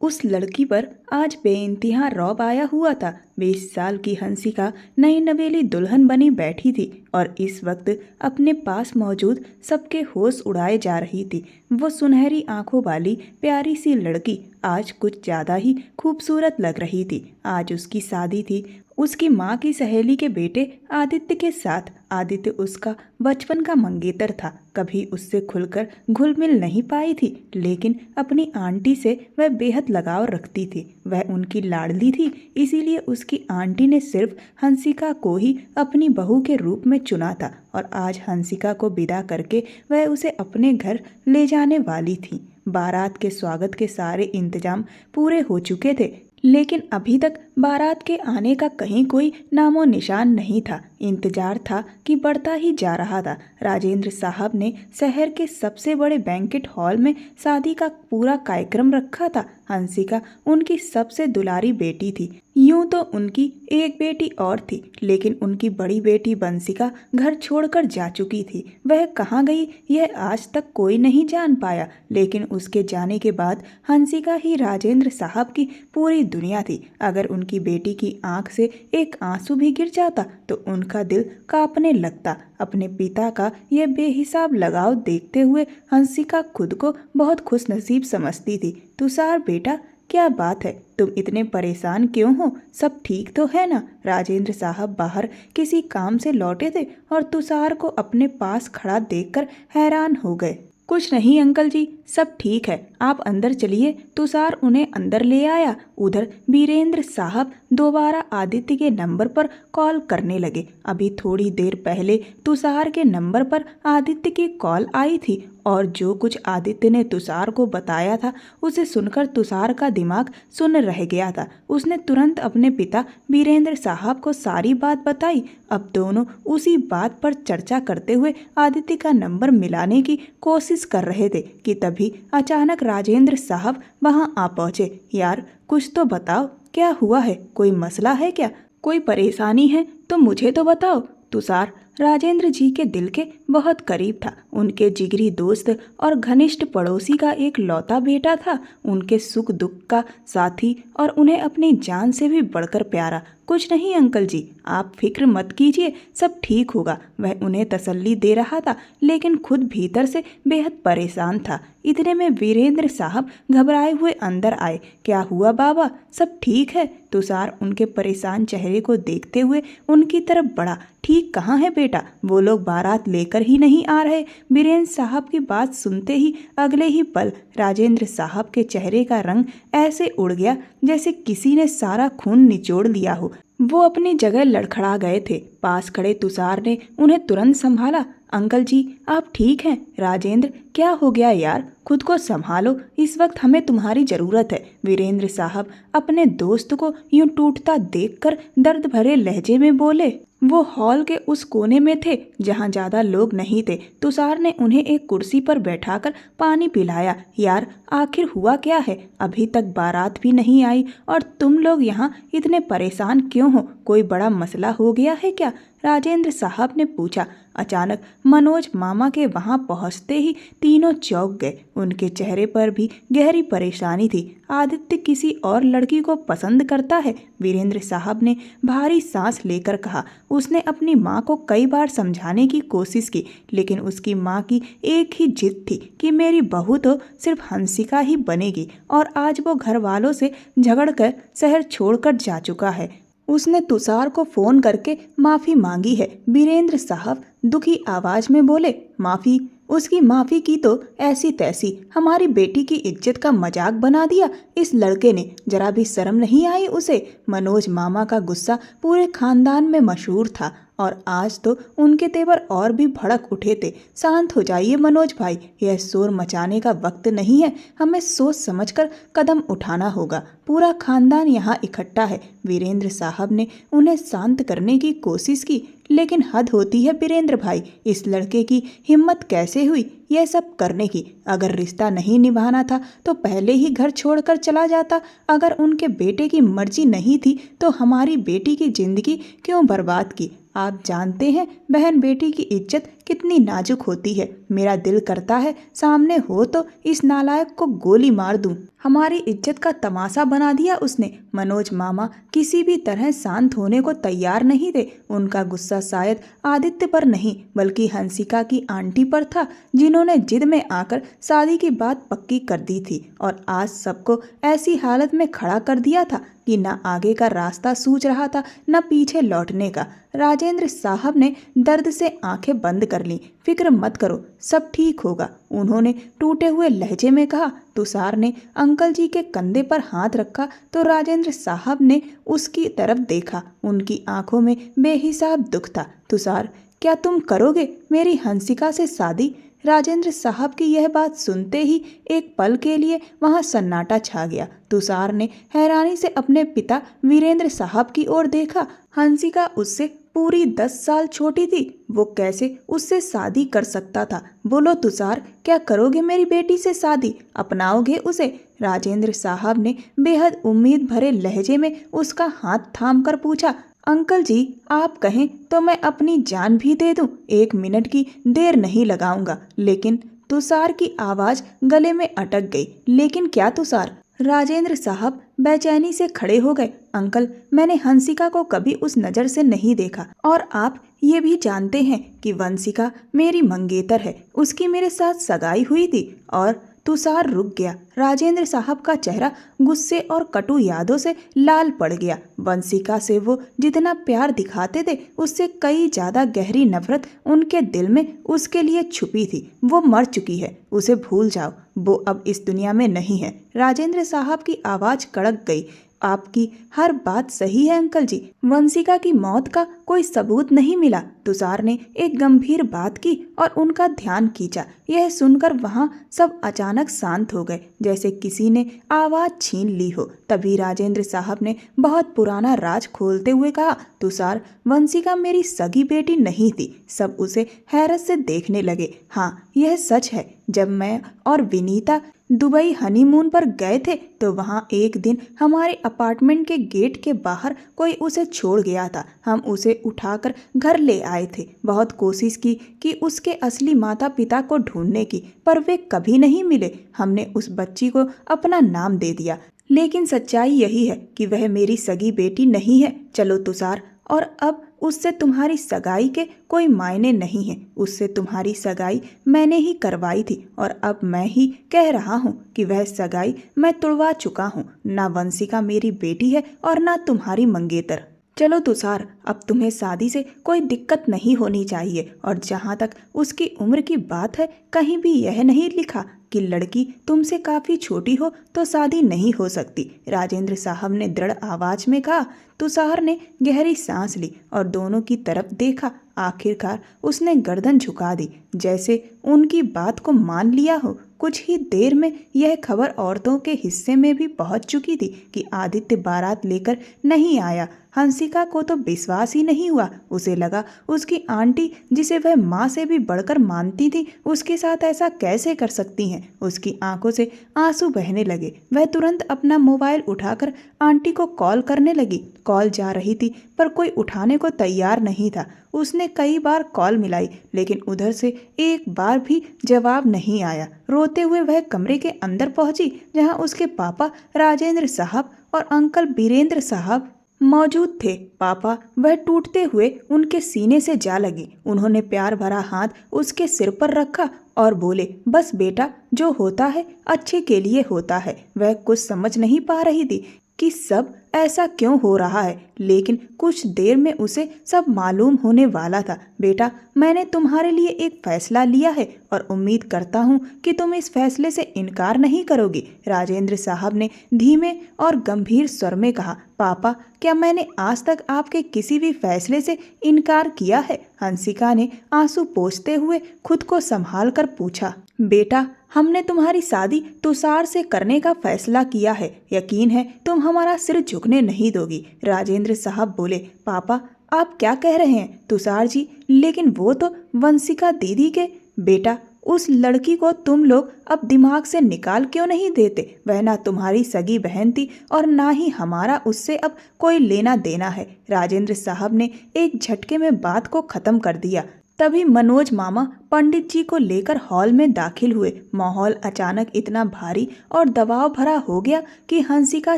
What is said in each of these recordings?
उस लड़की पर आज बेइंतहा रौब आया हुआ था। 20 साल की हंसिका नई नवेली दुल्हन बनी बैठी थी और इस वक्त अपने पास मौजूद सबके होश उड़ाए जा रही थी। वो सुनहरी आंखों वाली प्यारी सी लड़की आज कुछ ज़्यादा ही खूबसूरत लग रही थी। आज उसकी शादी थी उसकी माँ की सहेली के बेटे आदित्य के साथ। आदित्य उसका बचपन का मंगेतर था। कभी उससे खुलकर घुल मिल नहीं पाई थी, लेकिन अपनी आंटी से वह बेहद लगाव रखती थी। वह उनकी लाडली थी, इसीलिए उसकी आंटी ने सिर्फ हंसिका को ही अपनी बहू के रूप में चुना था और आज हंसिका को विदा करके वह उसे अपने घर ले जाने वाली थी। बारात के स्वागत के सारे इंतजाम पूरे हो चुके थे, लेकिन अभी तक बारात के आने का कहीं कोई नामो निशान नहीं था। इंतजार था कि बढ़ता ही जा रहा था। राजेंद्र साहब ने शहर के सबसे बड़े बैंकेट हॉल में शादी का पूरा कार्यक्रम रखा था। हंसिका उनकी सबसे दुलारी बेटी थी। यूं तो उनकी एक बेटी और थी, लेकिन उनकी बड़ी बेटी बंसिका घर छोड़कर जा चुकी थी। वह कहाँ गई यह आज तक कोई नहीं जान पाया, लेकिन उसके जाने के बाद हंसिका ही राजेंद्र साहब की पूरी दुनिया थी। अगर उनकी बेटी की आंख से एक आंसू भी गिर जाता तो उनका दिल कांपने लगता। अपने पिता का यह बेहिसाब लगाव देखते हुए हंसिका खुद को बहुत खुशनसीब समझती थी। तुषार बेटा, क्या बात है, तुम इतने परेशान क्यों हो? सब ठीक तो है ना? राजेंद्र साहब बाहर किसी काम से लौटे थे और तुषार को अपने पास खड़ा देखकर हैरान हो गए। कुछ नहीं अंकल जी, सब ठीक है, आप अंदर चलिए। तुषार उन्हें अंदर ले आया। उधर वीरेंद्र साहब दोबारा आदित्य के नंबर पर कॉल करने लगे। अभी थोड़ी देर पहले तुषार के नंबर पर आदित्य की कॉल आई थी और जो कुछ आदित्य ने तुषार को बताया था उसे सुनकर तुषार का दिमाग सुन्न रह गया था। उसने तुरंत अपने पिता वीरेंद्र साहब को सारी बात बताई। अब दोनों उसी बात पर चर्चा करते हुए आदित्य का नंबर मिलाने की कोशिश कर रहे थे कि तभी अचानक राजेंद्र साहब वहां आ पहुंचे। यार, कुछ तो बताओ, क्या हुआ है? कोई मसला है क्या? कोई परेशानी है तो मुझे तो बताओ। तुषार राजेंद्र जी के दिल के बहुत करीब था। उनके जिगरी दोस्त और घनिष्ठ पड़ोसी का एक लौता बेटा था। उनके सुख दुख का साथी और उन्हें अपनी जान से भी बढ़कर प्यारा। कुछ नहीं अंकल जी, आप फिक्र मत कीजिए, सब ठीक होगा। वह उन्हें तसल्ली दे रहा था, लेकिन खुद भीतर से बेहद परेशान था। इतने में वीरेंद्र साहब घबराए हुए अंदर आए। क्या हुआ बाबा, सब ठीक है? तुषार उनके परेशान चेहरे को देखते हुए उनकी तरफ बढ़ा। ठीक कहाँ है बेटा? वो लोग बारात लेकर ही नहीं आ रहे। वीरेंद्र साहब की बात सुनते ही अगले ही पल राजेंद्र साहब के चेहरे का रंग ऐसे उड़ गया जैसे किसी ने सारा खून निचोड़ लिया हो। वो अपनी जगह लड़खड़ा गए थे। पास खड़े तुषार ने उन्हें तुरंत संभाला। अंकल जी, आप ठीक हैं? राजेंद्र, क्या हो गया यार? खुद को संभालो, इस वक्त हमें तुम्हारी जरूरत है। वीरेंद्र साहब अपने दोस्त को यूं टूटता देखकर दर्द भरे लहजे में बोले। वो हॉल के उस कोने में थे जहां ज्यादा लोग नहीं थे। तुषार ने उन्हें एक कुर्सी पर बैठाकर पानी पिलाया। यार, आखिर हुआ क्या है? अभी तक बारात भी नहीं आई और तुम लोग यहाँ इतने परेशान क्यों हो? कोई बड़ा मसला हो गया है क्या? राजेंद्र साहब ने पूछा। अचानक मनोज मामा के वहां पहुंचते ही तीनों चौंक गए। उनके चेहरे पर भी गहरी परेशानी थी। आदित्य किसी और लड़की को पसंद करता है, वीरेंद्र साहब ने भारी सांस लेकर कहा। उसने अपनी माँ को कई बार समझाने की कोशिश की, लेकिन उसकी माँ की एक ही जिद थी कि मेरी बहू तो सिर्फ हंसिका ही बनेगी और आज वो घर वालों से झगड़कर शहर छोड़कर जा चुका है। उसने तुषार को फोन करके माफी मांगी है। वीरेंद्र साहब दुखी आवाज में बोले। माफी? उसकी माफी की तो ऐसी तैसी, हमारी बेटी की इज्जत का मजाक बना दिया इस लड़के ने। जरा भी शर्म नहीं आई उसे? मनोज मामा का गुस्सा पूरे खानदान में मशहूर था और आज तो उनके तेवर और भी भड़क उठे थे। शांत हो जाइए मनोज भाई, यह शोर मचाने का वक्त नहीं है। हमें सोच समझकर कदम उठाना होगा। पूरा खानदान यहाँ इकट्ठा है। वीरेंद्र साहब ने उन्हें शांत करने की कोशिश की, लेकिन हद होती है वीरेंद्र भाई। इस लड़के की हिम्मत कैसे हुई यह सब करने की? अगर रिश्ता नहीं निभाना था तो पहले ही घर छोड़कर चला जाता। अगर उनके बेटे की मर्जी नहीं थी तो हमारी बेटी की जिंदगी क्यों बर्बाद की? आप जानते हैं बहन बेटी की इज्जत कितनी नाजुक होती है। मेरा दिल करता है सामने हो तो इस नालायक को गोली मार दूं। हमारी इज्जत का तमाशा बना दिया उसने। मनोज मामा किसी भी तरह शांत होने को तैयार नहीं थे। उनका गुस्सा शायद आदित्य पर नहीं बल्कि हंसिका की आंटी पर था, जिन्होंने जिद में आकर शादी की बात पक्की कर दी थी और आज सबको ऐसी हालत में खड़ा कर दिया था कि न आगे का रास्ता सूझ रहा था न पीछे लौटने का। राजेंद्र साहब ने दर्द से आंखें बंद कर लीं। फिक्र मत करो, सब ठीक होगा, उन्होंने टूटे हुए लहजे में कहा। तुषार ने अंकल जी के कंधे पर हाथ रखा तो राजेंद्र साहब ने उसकी तरफ देखा। उनकी आंखों में बेहिसाब दुख था। तुषार, क्या तुम करोगे मेरी हंसिका से शादी? राजेंद्र साहब की यह बात सुनते ही एक पल के लिए वहां सन्नाटा छा गया। तुषार ने हैरानी से अपने पिता वीरेंद्र साहब की ओर देखा। हंसिका उससे पूरी 10 साल छोटी थी, वो कैसे उससे शादी कर सकता था? बोलो तुषार, क्या करोगे मेरी बेटी से शादी? अपनाओगे उसे? राजेंद्र साहब ने बेहद उम्मीद भरे लहजे में उसका हाथ थाम कर पूछा। अंकल जी, आप कहें तो मैं अपनी जान भी दे दूं, 1 मिनट की देर नहीं लगाऊंगा। लेकिन तुषार की आवाज गले में अटक गई। लेकिन क्या तुषार? राजेंद्र साहब बेचैनी से खड़े हो गए। अंकल, मैंने हंसिका को कभी उस नज़र से नहीं देखा और आप ये भी जानते हैं कि वंशिका मेरी मंगेतर है, उसकी मेरे साथ सगाई हुई थी। और तुषार रुक गया। राजेंद्र साहब का चेहरा गुस्से और कटु यादों से लाल पड़ गया। वंशिका से वो जितना प्यार दिखाते थे उससे कई ज्यादा गहरी नफरत उनके दिल में उसके लिए छुपी थी। वो मर चुकी है, उसे भूल जाओ, वो अब इस दुनिया में नहीं है। राजेंद्र साहब की आवाज कड़क गई। आपकी हर बात सही है अंकल जी, वंशिका की मौत का कोई सबूत नहीं मिला। तुषार ने एक गंभीर बात की और उनका ध्यान खींचा। यह सुनकर वहां सब अचानक शांत हो गए, जैसे किसी ने आवाज छीन ली हो। तभी राजेंद्र साहब ने बहुत पुराना राज खोलते हुए कहा, तुषार, वंशिका मेरी सगी बेटी नहीं थी। सब उसे हैरत से देखने लगे। हाँ, यह सच है। जब मैं और विनीता दुबई हनीमून पर गए थे तो वहां एक दिन हमारे अपार्टमेंट के गेट के बाहर कोई उसे छोड़ गया था। हम उसे उठाकर घर ले आए थे। बहुत कोशिश की कि उसके असली माता पिता को ढूंढने की, पर वे कभी नहीं मिले। हमने उस बच्ची को अपना नाम दे दिया, लेकिन सच्चाई यही है कि वह मेरी सगी बेटी नहीं है। चलो तुषार, और अब उससे तुम्हारी सगाई के कोई मायने नहीं है। उससे तुम्हारी सगाई मैंने ही करवाई थी और अब मैं ही कह रहा हूँ कि वह सगाई मैं तुड़वा चुका हूँ। ना वंशिका मेरी बेटी है और ना तुम्हारी मंगेतर। चलो तुषार, अब तुम्हें शादी से कोई दिक्कत नहीं होनी चाहिए। और जहाँ तक उसकी उम्र की बात है, कहीं भी यह नहीं लिखा कि लड़की तुमसे काफ़ी छोटी हो तो शादी नहीं हो सकती। राजेंद्र साहब ने दृढ़ आवाज में कहा। तुषार ने गहरी सांस ली और दोनों की तरफ देखा। आखिरकार उसने गर्दन झुका दी, जैसे उनकी बात को मान लिया हो। कुछ ही देर में यह खबर औरतों के हिस्से में भी पहुंच चुकी थी कि आदित्य बारात लेकर नहीं आया। हंसिका को तो विश्वास ही नहीं हुआ। उसे लगा उसकी आंटी, जिसे वह माँ से भी बढ़कर मानती थी, उसके साथ ऐसा कैसे कर सकती हैं। उसकी आंखों से आंसू बहने लगे। वह तुरंत अपना मोबाइल उठाकर आंटी को कॉल करने लगी। कॉल जा रही थी पर कोई उठाने को तैयार नहीं था। उसने कई बार कॉल मिलाई, लेकिन उधर से एक बार भी जवाब नहीं आया। रोते हुए वह कमरे के अंदर पहुंची, जहां उसके पापा राजेंद्र साहब और अंकल बीरेंद्र साहब मौजूद थे। पापा, वह टूटते हुए उनके सीने से जा लगी। उन्होंने प्यार भरा हाथ उसके सिर पर रखा और बोले, बस बेटा, जो होता है अच्छे के लिए होता है। वह कुछ समझ नहीं पा रही थी कि सब ऐसा क्यों हो रहा है, लेकिन कुछ देर में उसे सब मालूम होने वाला था। बेटा, मैंने तुम्हारे लिए एक फैसला लिया है और उम्मीद करता हूँ कि तुम इस फैसले से इनकार नहीं करोगी। राजेंद्र साहब ने धीमे और गंभीर स्वर में कहा। पापा, क्या मैंने आज तक आपके किसी भी फैसले से इनकार किया है? हंसिका ने आंसू पोंछते हुए खुद को संभाल कर पूछा। बेटा, हमने तुम्हारी शादी तुषार से करने का फैसला किया है। यकीन है तुम हमारा सिर झुकने नहीं दोगी। राजेंद्र साहब बोले। पापा, आप क्या कह रहे हैं तुषार जी? लेकिन वो तो वंशिका दीदी के। बेटा, उस लड़की को तुम लोग अब दिमाग से निकाल क्यों नहीं देते? वह ना तुम्हारी सगी बहन थी और ना ही हमारा उससे अब कोई लेना देना है। राजेंद्र साहब ने एक झटके में बात को खत्म कर दिया। तभी मनोज मामा पंडित जी को लेकर हॉल में दाखिल हुए। माहौल अचानक इतना भारी और दबाव भरा हो गया कि हंसिका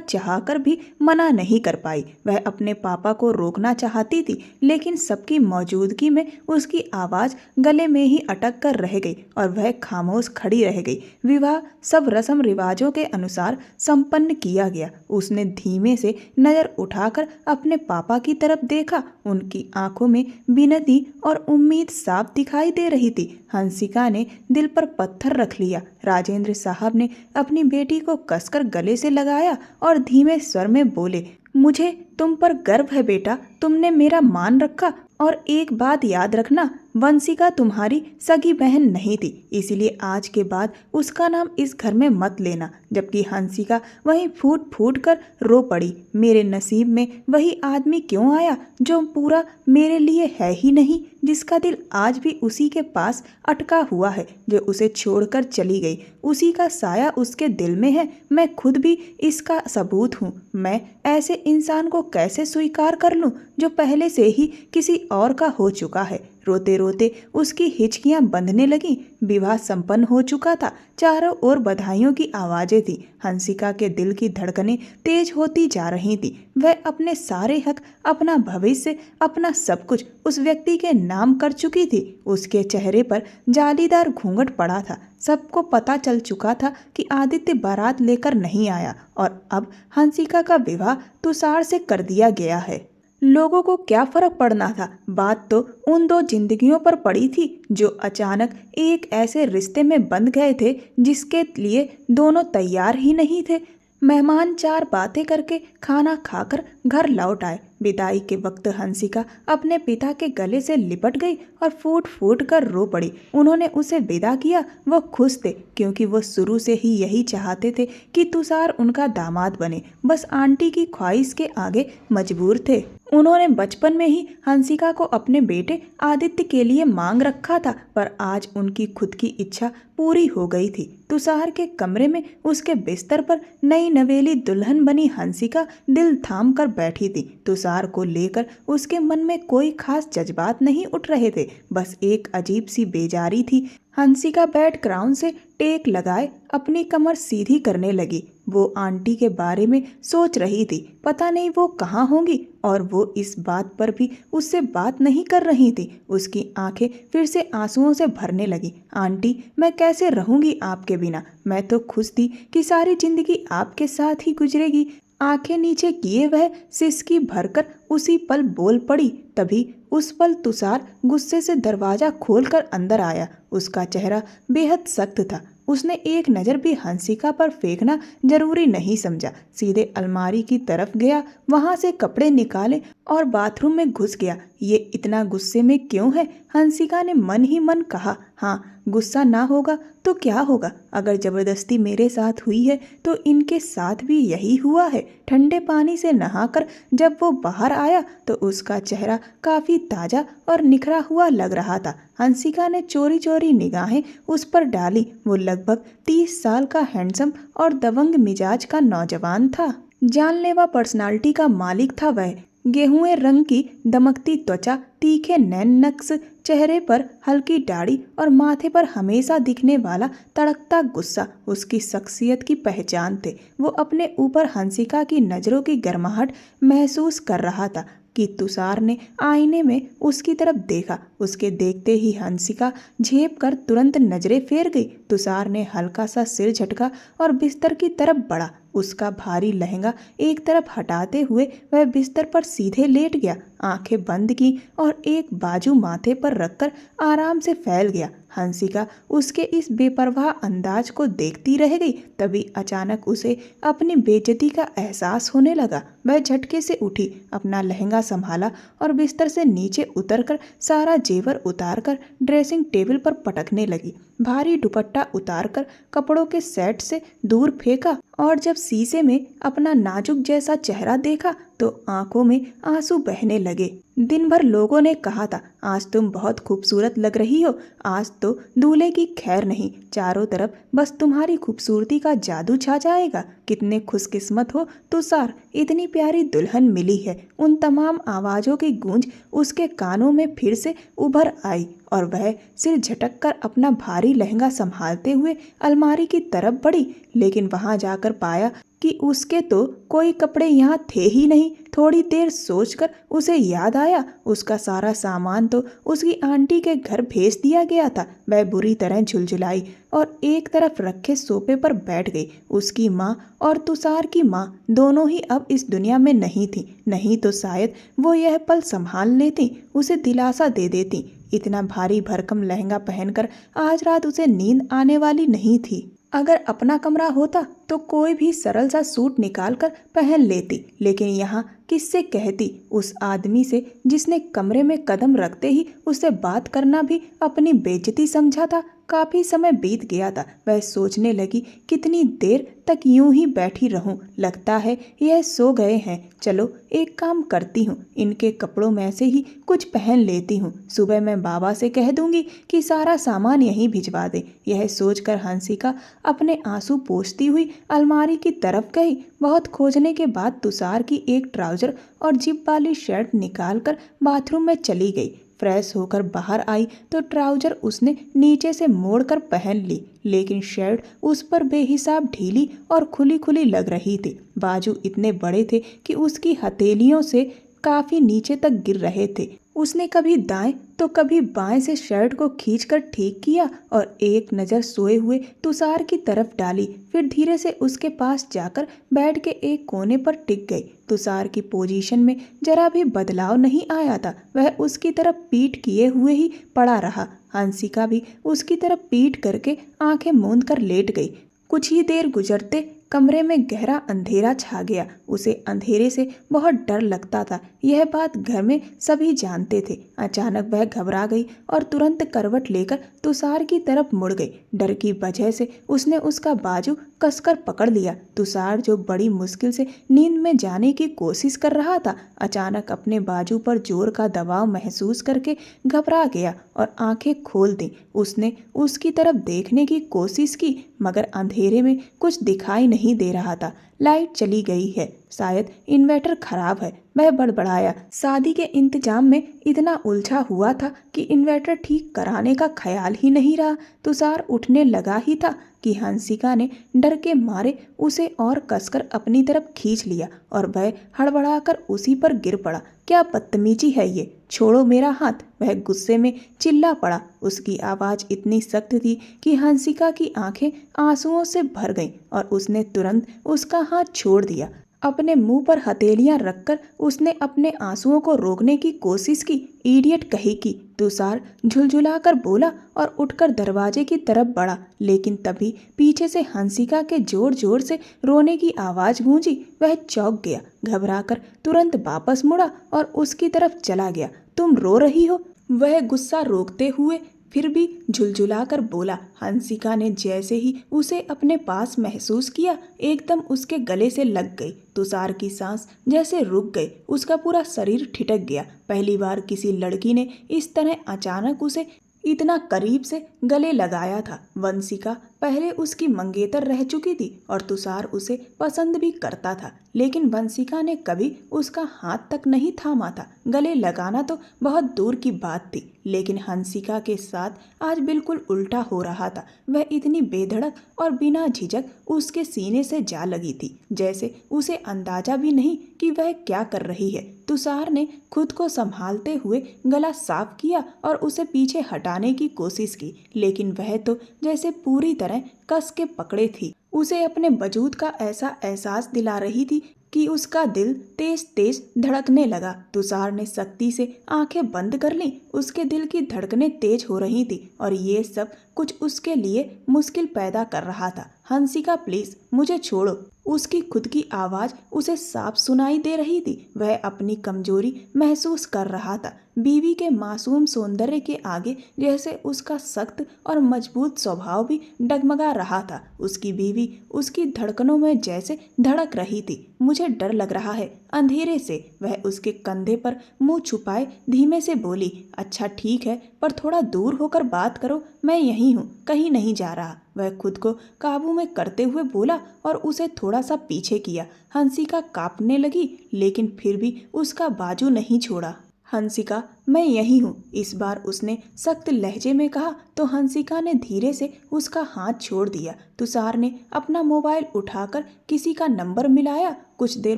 चाहकर भी मना नहीं कर पाई। वह अपने पापा को रोकना चाहती थी, लेकिन सबकी मौजूदगी में उसकी आवाज़ गले में ही अटक कर रह गई और वह खामोश खड़ी रह गई। विवाह सब रस्म रिवाजों के अनुसार संपन्न किया गया। उसने धीमे से नज़र उठाकर अपने पापा की तरफ देखा। उनकी आंखों में विनती और उम्मीद साफ दिखाई दे रही थी। हंसिका ने दिल पर पत्थर रख लिया। राजेंद्र साहब ने अपनी बेटी को कसकर गले से लगाया और धीमे स्वर में बोले, मुझे तुम पर गर्व है बेटा, तुमने मेरा मान रखा। और एक बात याद रखना, वंशिका तुम्हारी सगी बहन नहीं थी, इसलिए आज के बाद उसका नाम इस घर में मत लेना। जबकि हंसिका वहीं फूट फूट कर रो पड़ी। मेरे नसीब में वही आदमी क्यों आया जो पूरा मेरे लिए है ही नहीं, जिसका दिल आज भी उसी के पास अटका हुआ है जो उसे छोड़कर चली गई। उसी का साया उसके दिल में है। मैं खुद भी इसका सबूत हूँ। मैं ऐसे इंसान को कैसे स्वीकार कर लूँ जो पहले से ही किसी और का हो चुका है। रोते रोते उसकी हिचकियां बंधने लगीं। विवाह संपन्न हो चुका था। चारों ओर बधाइयों की आवाजें थी। हंसिका के दिल की धड़कनें तेज होती जा रही थी। वह अपने सारे हक, अपना भविष्य, अपना सब कुछ उस व्यक्ति के नाम कर चुकी थी। उसके चेहरे पर जालीदार घूंघट पड़ा था। सबको पता चल चुका था कि आदित्य बारात लेकर नहीं आया और अब हंसिका का विवाह तुषार से कर दिया गया है। लोगों को क्या फर्क पड़ना था। बात तो उन दो जिंदगियों पर पड़ी थी जो अचानक एक ऐसे रिश्ते में बंध गए थे जिसके लिए दोनों तैयार ही नहीं थे। मेहमान चार बातें करके खाना खाकर घर लौट आए। विदाई के वक्त हंसिका अपने पिता के गले से लिपट गई और फूट फूट कर रो पड़ी। उन्होंने उसे विदा किया। वो खुश थे क्योंकि वो शुरू से ही यही चाहते थे कि तुषार उनका दामाद बने। बस आंटी की ख्वाहिश के आगे मजबूर थे। उन्होंने बचपन में ही हंसिका को अपने बेटे आदित्य के लिए मांग रखा था, पर आज उनकी खुद की इच्छा पूरी हो गई थी। तुषार के कमरे में उसके बिस्तर पर नई नवेली दुल्हन बनी हंसिका दिल थाम कर बैठी थी। तुषार को लेकर उसके मन में कोई खास जज्बात नहीं उठ रहे थे, बस एक अजीब सी बेजारी थी। हंसिका बेड क्राउन से टेक लगाए अपनी कमर सीधी करने लगी। वो आंटी के बारे में सोच रही थी। पता नहीं वो कहाँ होंगी और वो इस बात पर भी उससे बात नहीं कर रही थी। उसकी आंखें फिर से आंसुओं से भरने लगी। आंटी, मैं कैसे रहूंगी आपके बिना। मैं तो खुश थी कि सारी जिंदगी आपके साथ ही गुजरेगी। आंखें नीचे किए वह सिसकी भरकर उसी पल बोल पड़ी। तभी उस पल तुषार गुस्से से दरवाजा खोलकर अंदर आया। उसका चेहरा बेहद सख्त था। उसने एक नज़र भी हंसिका पर फेंकना जरूरी नहीं समझा। सीधे अलमारी की तरफ गया, वहां से कपड़े निकाले और बाथरूम में घुस गया। ये इतना गुस्से में क्यों है? हंसिका ने मन ही मन कहा। हाँ, गुस्सा ना होगा तो क्या होगा? अगर जबरदस्ती मेरे साथ हुई है तो इनके साथ भी यही हुआ है। ठंडे पानी से नहाकर जब वो बाहर आया तो उसका चेहरा काफी ताजा और निखरा हुआ लग रहा था। हंसिका ने चोरी चोरी निगाहें उस पर डाली। वो लगभग 30 साल का हैंडसम और दबंग मिजाज का नौजवान था। जानलेवा पर्सनालिटी का मालिक था वह। गेहुए रंग की दमकती त्वचा, तीखे नैन नक्श, चेहरे पर हल्की दाढ़ी और माथे पर हमेशा दिखने वाला तड़कता गुस्सा उसकी शख्सियत की पहचान थे। वो अपने ऊपर हंसिका की नज़रों की गर्माहट महसूस कर रहा था कि तुषार ने आईने में उसकी तरफ देखा। उसके देखते ही हंसिका झेप कर तुरंत नजरें फेर गई। तुषार ने हल्का सा सिर झटका और बिस्तर की तरफ बढ़ा। उसका भारी लहंगा एक तरफ हटाते हुए वह बिस्तर पर सीधे लेट गया, आंखें बंद की और एक बाजू माथे पर रखकर आराम से फैल गया। हंसिका उसके इस बेपरवाह अंदाज को देखती रह गई। तभी अचानक उसे अपनी बेइज्जती का एहसास होने लगा। वह झटके से उठी, अपना लहंगा संभाला और बिस्तर से नीचे उतरकर सारा जेवर उतारकर ड्रेसिंग टेबल पर पटकने लगी। भारी दुपट्टा उतारकर कपड़ों के सेट से दूर फेंका और जब शीशे में अपना नाजुक जैसा चेहरा देखा तो आंखों में आंसू बहने लगे। दिन भर लोगों ने कहा था आज तुम बहुत खूबसूरत लग रही हो, आज तो दूल्हे की खैर नहीं, चारों तरफ बस तुम्हारी खूबसूरती का जादू छा जाएगा। कितने खुशकिस्मत हो तुषार, इतनी प्यारी दुल्हन मिली है। उन तमाम आवाज़ों की गूंज उसके कानों में फिर से उभर आई और वह सिर झटक कर अपना भारी लहंगा संभालते हुए अलमारी की तरफ बढ़ी, लेकिन वहां जाकर पाया कि उसके तो कोई कपड़े यहाँ थे ही नहीं। थोड़ी देर सोचकर उसे याद आया उसका सारा सामान तो उसकी आंटी के घर भेज दिया गया था। वह बुरी तरह झुलझुलाई और एक तरफ रखे सोफे पर बैठ गई। उसकी माँ और तुषार की माँ दोनों ही अब इस दुनिया में नहीं थी, नहीं तो शायद वो यह पल संभाल लेती, उसे दिलासा दे देती। इतना भारी भरकम लहंगा पहनकर आज रात उसे नींद आने वाली नहीं थी। अगर अपना कमरा होता तो कोई भी सरल सा सूट निकाल कर पहन लेती, लेकिन यहाँ किससे कहती उस आदमी से जिसने कमरे में कदम रखते ही उससे बात करना भी अपनी बेइज्जती समझा था। काफी समय बीत गया था। वह सोचने लगी कितनी देर तक यूं ही बैठी रहूं, लगता है यह सो गए हैं। चलो एक काम करती हूँ, इनके कपड़ों में से ही कुछ पहन लेती हूँ। सुबह मैं बाबा से कह दूंगी कि सारा सामान यहीं भिजवा दे। यह सोचकर हंसिका अपने आंसू पोंछती हुई अलमारी की तरफ गई। बहुत खोजने के बाद तुषार की एक ट्राउजर और जिप वाली शर्ट निकालकर बाथरूम में चली गई। फ्रेश होकर बाहर आई तो ट्राउजर उसने नीचे से मोड़कर पहन ली, लेकिन शर्ट उस पर बेहिसाब ढीली और खुली खुली लग रही थी। बाजू इतने बड़े थे कि उसकी हथेलियों से काफी नीचे तक गिर रहे थे। उसने कभी दाएं तो कभी बाएं से शर्ट को खींचकर ठीक किया और एक नज़र सोए हुए तुषार की तरफ डाली, फिर धीरे से उसके पास जाकर बेड के एक कोने पर टिक गई। तुषार की पोजीशन में जरा भी बदलाव नहीं आया था। वह उसकी तरफ पीठ किए हुए ही पड़ा रहा। हंसिका भी उसकी तरफ पीठ करके आंखें मूंद कर लेट गई। कुछ ही देर गुजरते कमरे में गहरा अंधेरा छा गया। उसे अंधेरे से बहुत डर लगता था, यह बात घर में सभी जानते थे। अचानक वह घबरा गई और तुरंत करवट लेकर तुषार की तरफ मुड़ गई। डर की वजह से उसने उसका बाजू कसकर पकड़ लिया। तुषार जो बड़ी मुश्किल से नींद में जाने की कोशिश कर रहा था, अचानक अपने बाजू पर जोर का दबाव महसूस करके घबरा गया और आंखें खोल दी। उसने उसकी तरफ देखने की कोशिश की, मगर अंधेरे में कुछ दिखाई नहीं दे रहा था। लाइट चली गई है, शायद इन्वर्टर खराब है, वह बड़बड़ाया। शादी के इंतजाम में इतना उलझा हुआ था कि इन्वर्टर ठीक कराने का ख्याल ही नहीं रहा। तुषार उठने लगा ही था कि हंसिका ने डर के मारे उसे और कसकर अपनी तरफ खींच लिया और वह हड़बड़ाकर उसी पर गिर पड़ा। क्या बदतमीजी है ये, छोड़ो मेरा हाथ, वह गुस्से में चिल्ला पड़ा। उसकी आवाज़ इतनी सख्त थी कि हंसिका की आंखें आंसुओं से भर गईं और उसने तुरंत उसका हाथ छोड़ दिया। अपने मुंह पर हथेलियां रखकर उसने अपने आंसुओं को रोकने की कोशिश की। इडियट कही की, तुषार झुलझुला कर बोला और उठकर दरवाजे की तरफ बढ़ा, लेकिन तभी पीछे से हंसिका के जोर जोर से रोने की आवाज़ गूंजी। वह चौंक गया, घबराकर तुरंत वापस मुड़ा और उसकी तरफ चला गया। तुम रो रही हो, वह गुस्सा रोकते हुए फिर भी झुलझुलाकर बोला। हंसिका ने जैसे ही उसे अपने पास महसूस किया, एकदम उसके गले से लग गई। तुषार की सांस जैसे रुक गई, उसका पूरा शरीर ठिठक गया। पहली बार किसी लड़की ने इस तरह अचानक उसे इतना करीब से गले लगाया था। वंशिका पहले उसकी मंगेतर रह चुकी थी और तुषार उसे पसंद भी करता था, लेकिन वंशिका ने कभी उसका हाथ तक नहीं थामा था। गले लगाना तो बहुत दूर की बात थी, लेकिन हंसिका के साथ आज बिल्कुल उल्टा हो रहा था। वह इतनी बेधड़क और बिना झिझक उसके सीने से जा लगी थी, जैसे उसे अंदाजा भी नहीं कि वह क्या कर रही है। तुषार ने खुद को संभालते हुए गला साफ किया और उसे पीछे हटाने की कोशिश की, लेकिन वह तो जैसे पूरी तरह कस के पकड़े थी। उसे अपने वजूद का ऐसा एहसास दिला रही थी कि उसका दिल तेज तेज धड़कने लगा। तुषार ने सख्ती से आंखें बंद कर लीं। उसके दिल की धड़कनें तेज हो रही थी और ये सब कुछ उसके लिए मुश्किल पैदा कर रहा था। हंसिका प्लीज मुझे छोड़ो। उसकी खुद की आवाज उसे साफ सुनाई दे रही थी। वह अपनी कमजोरी महसूस कर रहा था। बीवी के मासूम सौंदर्य के आगे जैसे उसका सख्त और मजबूत स्वभाव भी डगमगा रहा था। उसकी बीवी उसकी धड़कनों में जैसे धड़क रही थी। मुझे डर लग रहा है अंधेरे से, वह उसके कंधे पर मुंह छुपाए धीमे से बोली। अच्छा ठीक है, पर थोड़ा दूर होकर बात करो, मैं यहीं हूँ, कहीं नहीं जा रहा। वह खुद को काबू में करते हुए बोला और उसे थोड़ा सा पीछे किया। हंसिका कांपने लगी लेकिन फिर भी उसका बाजू नहीं छोड़ा। हंसिका मैं यहीं हूँ, इस बार उसने सख्त लहजे में कहा तो हंसिका ने धीरे से उसका हाथ छोड़ दिया। तुषार ने अपना मोबाइल उठाकर किसी का नंबर मिलाया। कुछ देर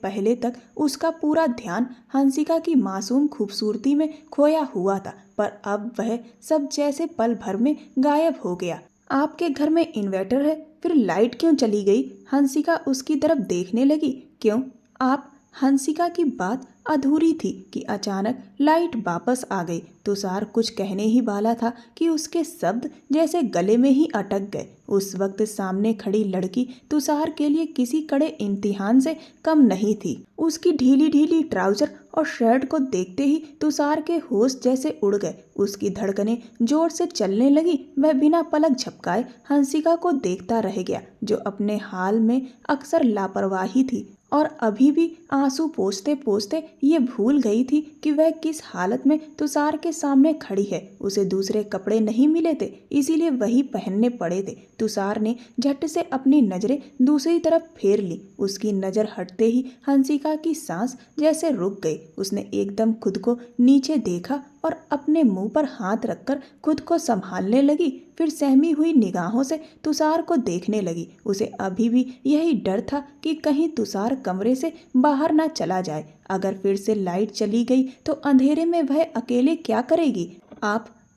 पहले तक उसका पूरा ध्यान हंसिका की मासूम खूबसूरती में खोया हुआ था, पर अब वह सब जैसे पल भर में गायब हो गया। आपके घर में इन्वर्टर है, फिर लाइट क्यों चली गई? हंसिका उसकी तरफ देखने लगी। क्यों आप? हंसिका की बात अधूरी थी कि अचानक लाइट वापस आ गई। तुषार कुछ कहने ही वाला था कि उसके शब्द जैसे गले में ही अटक गए। उस वक्त सामने खड़ी लड़की तुषार के लिए किसी कड़े इम्तिहान से कम नहीं थी। उसकी ढीली ढीली ट्राउजर और शर्ट को देखते ही तुषार के होश जैसे उड़ गए। उसकी धड़कनें जोर से चलने लगी। वह बिना पलक झपकाए हंसिका को देखता रह गया, जो अपने हाल में अक्सर लापरवाही थी और अभी भी आंसू पोंछते पोंछते ये भूल गई थी कि वह किस हालत में तुषार के सामने खड़ी है। उसे दूसरे कपड़े नहीं मिले थे, इसीलिए वही पहनने पड़े थे। तुषार ने झट से अपनी नजरें दूसरी तरफ फेर ली। उसकी नज़र हटते ही हंसिका की सांस जैसे रुक गई। उसने एकदम खुद को नीचे देखा और अपने मुंह पर हाथ रखकर खुद को संभालने लगी। फिर सहमी हुई निगाहों से तुषार को देखने लगी। उसे अभी भी यही डर था कि कहीं तुषार कमरे से बाहर ना चला जाए। अगर फिर से लाइट चली गई तो अंधेरे में वह अकेले क्या करेगी?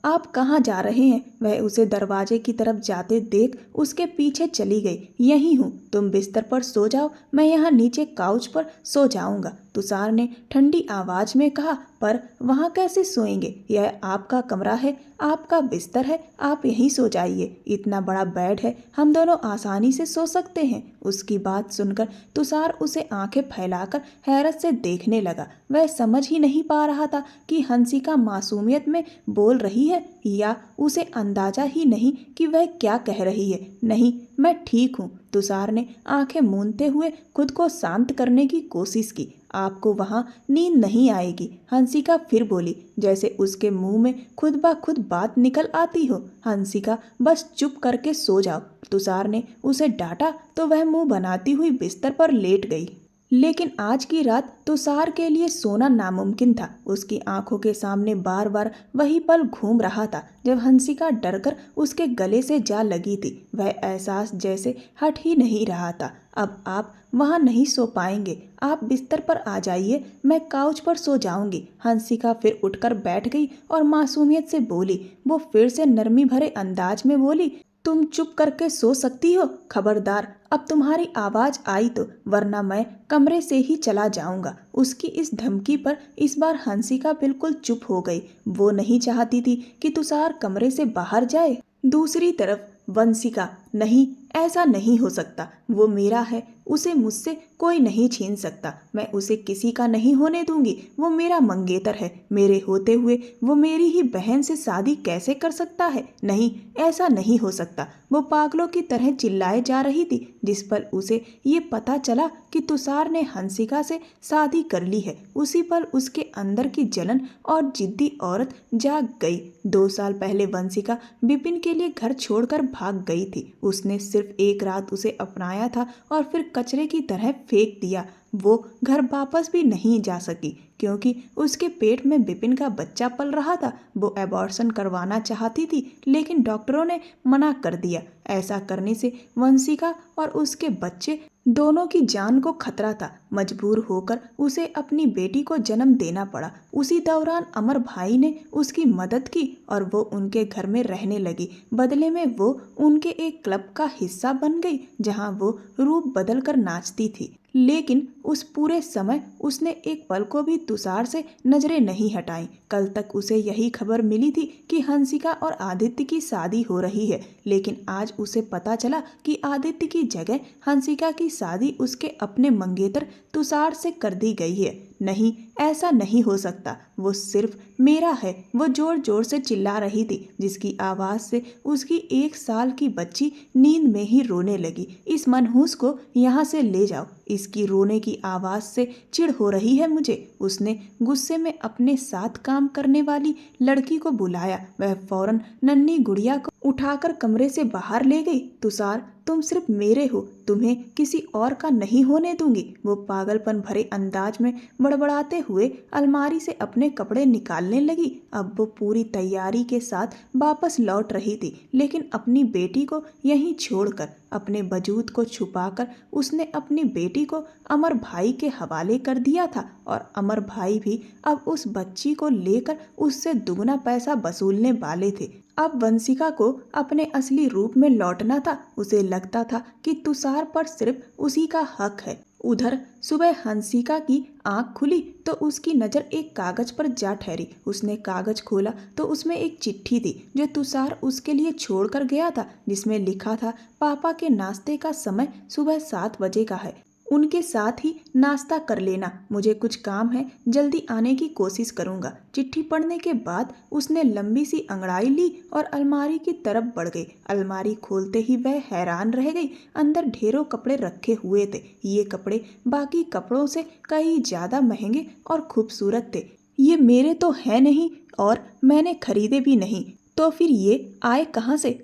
आप कहाँ जा रहे हैं? वह उसे दरवाजे की तरफ जाते देख उसके पीछे चली गई। यहीं हूँ, तुम बिस्तर पर सो जाओ, मैं यहाँ नीचे काउच पर सो जाऊंगा, तुषार ने ठंडी आवाज में कहा। पर वहाँ कैसे सोएंगे? यह आपका कमरा है, आपका बिस्तर है, आप यहीं सो जाइए। इतना बड़ा बेड है, हम दोनों आसानी से सो सकते हैं। उसकी बात सुनकर तुषार उसे आंखें फैलाकर हैरत से देखने लगा। वह समझ ही नहीं पा रहा था कि हंसिका मासूमियत में बोल रही है या उसे अंदाजा ही नहीं कि वह क्या कह रही है। नहीं, मैं ठीक हूँ। तुषार ने आंखें मूंदते हुए खुद को शांत करने की कोशिश की। आपको वहाँ नींद नहीं आएगी, हंसिका फिर बोली, जैसे उसके मुंह में खुद ब खुद बात निकल आती हो। हंसिका बस चुप करके सो जाओ। तुषार ने उसे डांटा तो वह मुंह बनाती हुई बिस्तर पर लेट गई। लेकिन आज की रात तुषार के लिए सोना नामुमकिन था। उसकी आंखों के सामने बार बार वही पल घूम रहा था जब हंसिका डरकर उसके गले से जा लगी थी। वह एहसास जैसे हट ही नहीं रहा था। अब आप वहाँ नहीं सो पाएंगे, आप बिस्तर पर आ जाइए, मैं काउच पर सो जाऊंगी। हंसिका फिर उठकर बैठ गई और मासूमियत से बोली। वो फिर से नरमी भरे अंदाज में बोली, तुम चुप करके सो सकती हो? खबरदार अब तुम्हारी आवाज आई तो, वरना मैं कमरे से ही चला जाऊंगा। उसकी इस धमकी पर इस बार हंसिका बिल्कुल चुप हो गई। वो नहीं चाहती थी कि तुषार कमरे से बाहर जाए। दूसरी तरफ वंशिका, नहीं, ऐसा नहीं हो सकता। वो मेरा है, उसे मुझसे कोई नहीं छीन सकता। मैं उसे किसी का नहीं होने दूंगी। वो मेरा मंगेतर है। मेरे होते हुए वो मेरी ही बहन से शादी कैसे कर सकता है? नहीं, ऐसा नहीं हो सकता। वो पागलों की तरह चिल्लाए जा रही थी। जिस पल उसे ये पता चला कि तुषार ने हंसिका से शादी कर ली है, उसी पल उसके अंदर की जलन और जिद्दी औरत जाग गई। 2 साल पहले वंशिका विपिन के लिए घर छोड़कर भाग गई थी। उसने सिर्फ एक रात उसे अपनाया था और फिर कचरे की तरह फेंक दिया। वो घर वापस भी नहीं जा सकी क्योंकि उसके पेट में विपिन का बच्चा पल रहा था। वो एबॉर्शन करवाना चाहती थी लेकिन डॉक्टरों ने मना कर दिया। ऐसा करने से वंशिका और उसके बच्चे दोनों की जान को खतरा था। मजबूर होकर उसे अपनी बेटी को जन्म देना पड़ा। उसी दौरान अमर भाई ने उसकी मदद की और वो उनके घर में रहने लगी। बदले में वो उनके एक क्लब का हिस्सा बन गई जहां वो रूप बदल कर नाचती थी। लेकिन उस पूरे समय उसने एक पल को भी तुषार से नजरें नहीं हटाई। कल तक उसे यही खबर मिली थी कि हंसिका और आदित्य की शादी हो रही है, लेकिन आज उसे पता चला कि आदित्य की जगह हंसिका की शादी उसके अपने मंगेतर तुषार से कर दी गई है। नहीं, ऐसा नहीं हो सकता, वो सिर्फ मेरा है। वो जोर जोर से चिल्ला रही थी, जिसकी आवाज़ से उसकी 1 साल की बच्ची नींद में ही रोने लगी। इस मनहूस को यहाँ से ले जाओ, इसकी रोने की आवाज़ से चिढ़ हो रही है मुझे। उसने गुस्से में अपने साथ काम करने वाली लड़की को बुलाया। वह फौरन नन्ही गुड़िया को उठाकर कमरे से बाहर ले गई। तुषार, तुम सिर्फ मेरे हो, तुम्हें किसी और का नहीं होने दूंगी। वो पागलपन भरे अंदाज में बड़बड़ाते हुए अलमारी से अपने कपड़े निकालने लगी। अब वो पूरी तैयारी के साथ वापस लौट रही थी, लेकिन अपनी बेटी को यहीं छोड़कर, अपने वजूद को छुपाकर उसने अपनी बेटी को अमर भाई के हवाले कर दिया था। और अमर भाई भी अब उस बच्ची को लेकर उससे दुगना पैसा वसूलने वाले थे। अब वंशिका को अपने असली रूप में लौटना था। उसे लगता था कि तुषार पर सिर्फ उसी का हक है। उधर सुबह हंसिका की आंख खुली तो उसकी नज़र एक कागज पर जा ठहरी। उसने कागज खोला तो उसमें एक चिट्ठी थी जो तुषार उसके लिए छोड़कर गया था, जिसमें लिखा था, पापा के नाश्ते का समय सुबह 7 बजे का है, उनके साथ ही नाश्ता कर लेना, मुझे कुछ काम है, जल्दी आने की कोशिश करूंगा। चिट्ठी पढ़ने के बाद उसने लंबी सी अंगड़ाई ली और अलमारी की तरफ बढ़ गई। अलमारी खोलते ही वह हैरान रह गई। अंदर ढेरों कपड़े रखे हुए थे। ये कपड़े बाकी कपड़ों से कई ज़्यादा महंगे और खूबसूरत थे। ये मेरे तो है नहीं और मैंने खरीदे भी नहीं, तो फिर ये आए कहाँ से?